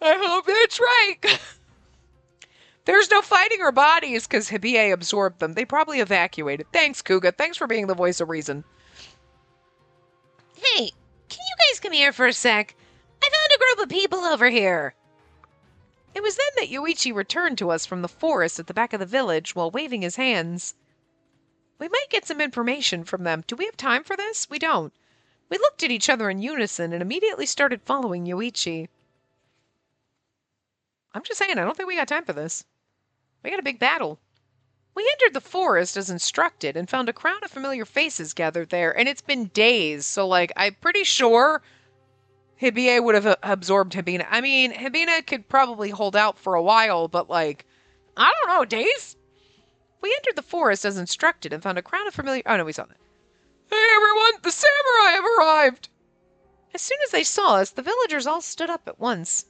hope that's right. There's no fighting or bodies because Hibie absorbed them. They probably evacuated. Thanks, Kuga. Thanks for being the voice of reason. Hey, can you guys come here for a sec? I found a group of people over here. It was then that Yoichi returned to us from the forest at the back of the village while waving his hands. We might get some information from them. Do we have time for this? We don't. We looked at each other in unison and immediately started following Yoichi. I'm just saying, I don't think we got time for this. We got a big battle. We entered the forest as instructed and found a crowd of familiar faces gathered there, and it's been days, so, I'm pretty sure Hibie would have absorbed Hibina. I mean, Hibina could probably hold out for a while, but, I don't know, days? We entered the forest as instructed and found a crowd of familiar... Oh, no, we saw that. Hey, everyone! The samurai have arrived! As soon as they saw us, the villagers all stood up at once.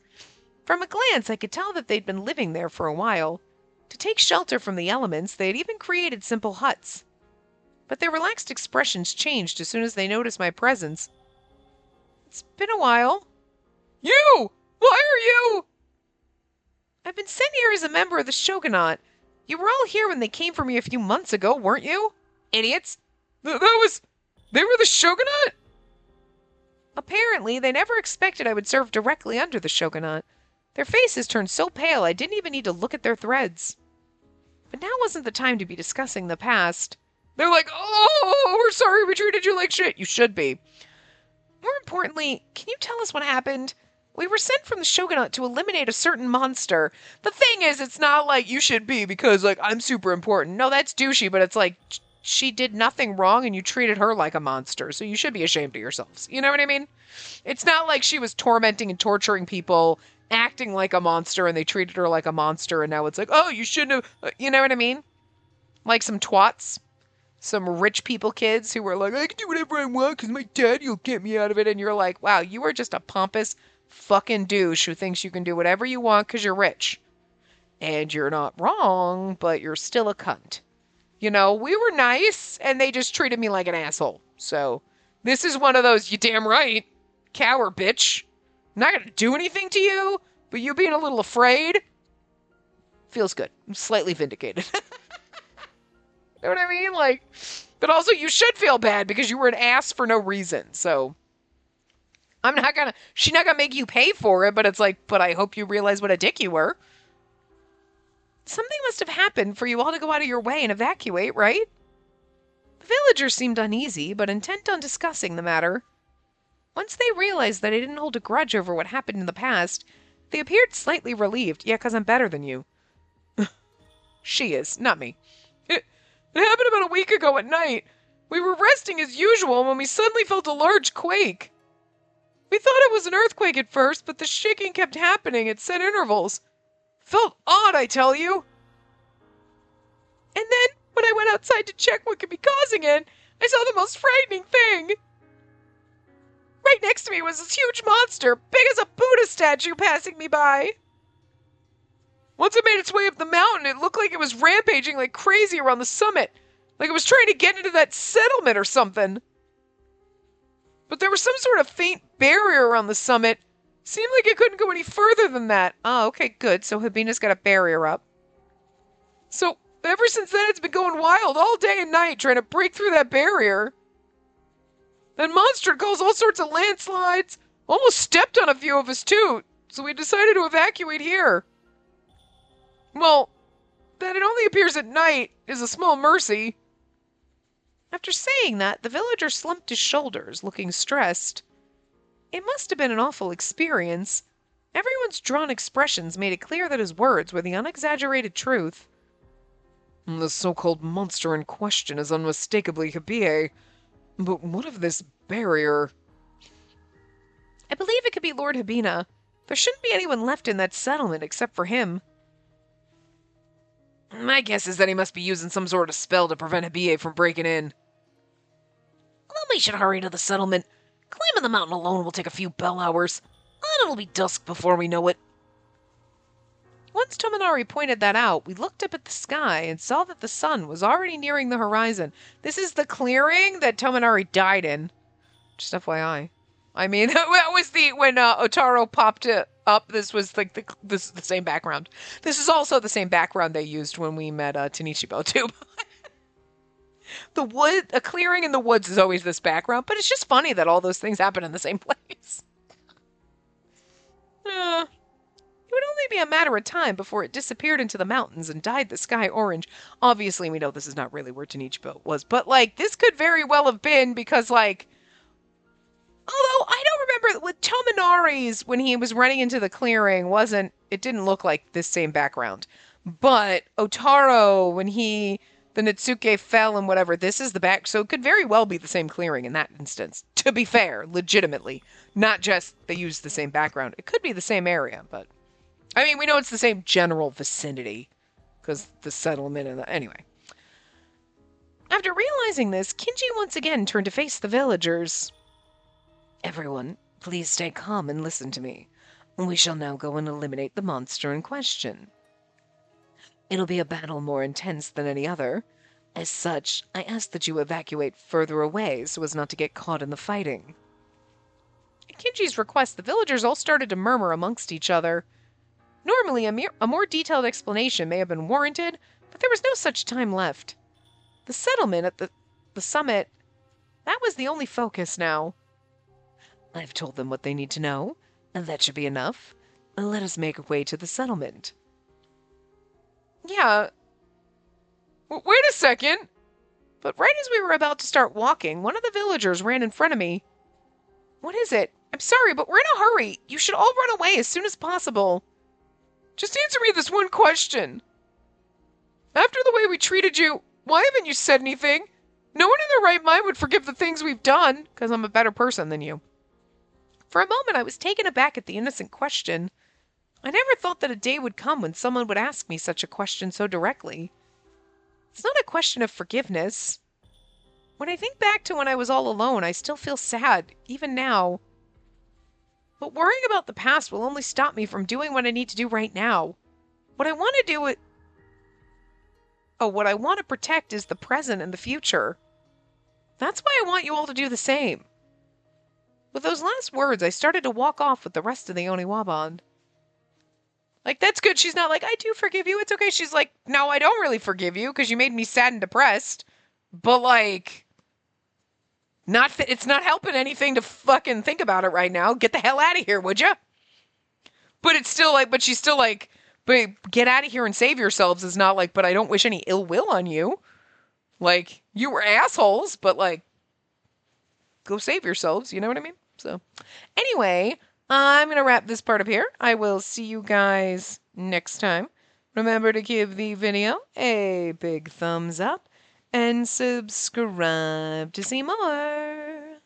From a glance, I could tell that they'd been living there for a while. To take shelter from the elements, they had even created simple huts. But their relaxed expressions changed as soon as they noticed my presence. It's been a while. You! Why are you? I've been sent here as a member of the shogunate. You were all here when they came for me a few months ago, weren't you? Idiots. They were the shogunate? Apparently, they never expected I would serve directly under the shogunate. Their faces turned so pale I didn't even need to look at their threads. But now wasn't the time to be discussing the past. They're like, oh, we're sorry we treated you like shit. You should be. More importantly, can you tell us what happened? We were sent from the shogunate to eliminate a certain monster. The thing is, it's not like you should be because, I'm super important. No, that's douchey, but it's like she did nothing wrong and you treated her like a monster, so you should be ashamed of yourselves. You know what I mean? It's not like she was tormenting and torturing people, acting like a monster, and they treated her like a monster, and now it's like, oh, you shouldn't have... You know what I mean? Like some twats. Some rich people kids who were like, I can do whatever I want because my daddy will get me out of it. And you're like, wow, you are just a pompous fucking douche who thinks you can do whatever you want because you're rich. And you're not wrong, but you're still a cunt. You know, we were nice and they just treated me like an asshole. So this is one of those, you damn right, coward bitch. I'm not going to do anything to you, but you being a little afraid feels good. I'm slightly vindicated. You know what I mean? But also you should feel bad because you were an ass for no reason. So she's not gonna make you pay for it, but it's like, but I hope you realize what a dick you were. Something must have happened for you all to go out of your way and evacuate, right? The villagers seemed uneasy, but intent on discussing the matter. Once they realized that I didn't hold a grudge over what happened in the past, they appeared slightly relieved. Yeah, because I'm better than you. She is, not me. It happened about a week ago at night. We were resting as usual when we suddenly felt a large quake. We thought it was an earthquake at first, but the shaking kept happening at set intervals. Felt odd, I tell you. And then, when I went outside to check what could be causing it, I saw the most frightening thing. Right next to me was this huge monster, big as a Buddha statue, passing me by. Once it made its way up the mountain, it looked like it was rampaging like crazy around the summit. Like it was trying to get into that settlement or something. But there was some sort of faint barrier around the summit. Seemed like it couldn't go any further than that. Oh, okay, good. So Hibina's got a barrier up. So, ever since then, it's been going wild all day and night trying to break through that barrier. That monster caused all sorts of landslides. Almost stepped on a few of us, too. So we decided to evacuate here. Well, that it only appears at night is a small mercy. After saying that, the villager slumped his shoulders, looking stressed. It must have been an awful experience. Everyone's drawn expressions made it clear that his words were the unexaggerated truth. The so-called monster in question is unmistakably Hibiye. But what of this barrier? I believe it could be Lord Habina. There shouldn't be anyone left in that settlement except for him. My guess is that he must be using some sort of spell to prevent Hibiye from breaking in. Well, we should hurry to the settlement. Climbing the mountain alone will take a few bell hours, and it'll be dusk before we know it. Once Tominari pointed that out, we looked up at the sky and saw that the sun was already nearing the horizon. This is the clearing that Tominari died in. Just FYI. I mean, that was when Otaro popped it up. This was like this is the same background. This is also the same background they used when we met Tanichibo too. A clearing in the woods is always this background, but it's just funny that all those things happen in the same place. It would only be a matter of time before it disappeared into the mountains and dyed the sky orange. Obviously, we know this is not really where Tanichibo was, but like this could very well have been because like. Although I don't remember with Tominari's when he was running into the clearing it didn't look like this same background. But Otaro when the Natsuke fell and whatever, this is the back, so it could very well be the same clearing in that instance. To be fair, legitimately, not just they used the same background. It could be the same area, but I mean, we know it's the same general vicinity because the settlement and anyway. After realizing this, Kinji once again turned to face the villagers. Everyone, please stay calm and listen to me. We shall now go and eliminate the monster in question. It'll be a battle more intense than any other. As such, I ask that you evacuate further away so as not to get caught in the fighting. At Kinji's request, the villagers all started to murmur amongst each other. Normally, a more detailed explanation may have been warranted, but there was no such time left. The settlement at the summit, that was the only focus now. I've told them what they need to know, and that should be enough. Let us make our way to the settlement. Yeah. Wait a second. But right as we were about to start walking, one of the villagers ran in front of me. What is it? I'm sorry, but we're in a hurry. You should all run away as soon as possible. Just answer me this one question. After the way we treated you, why haven't you said anything? No one in their right mind would forgive the things we've done, because I'm a better person than you. For a moment, I was taken aback at the innocent question. I never thought that a day would come when someone would ask me such a question so directly. It's not a question of forgiveness. When I think back to when I was all alone, I still feel sad, even now. But worrying about the past will only stop me from doing what I need to do right now. What I want to protect is the present and the future. That's why I want you all to do the same. With those last words, I started to walk off with the rest of the Oniwaban. Like, that's good. She's not like, I do forgive you. It's okay. She's like, no, I don't really forgive you because you made me sad and depressed. But, like, it's not helping anything to fucking think about it right now. Get the hell out of here, would you? But it's still like, but she's still like, but get out of here and save yourselves is not like, but I don't wish any ill will on you. Like, you were assholes, but like, go save yourselves. You know what I mean? So, anyway, I'm going to wrap this part up here. I will see you guys next time. Remember to give the video a big thumbs up and subscribe to see more.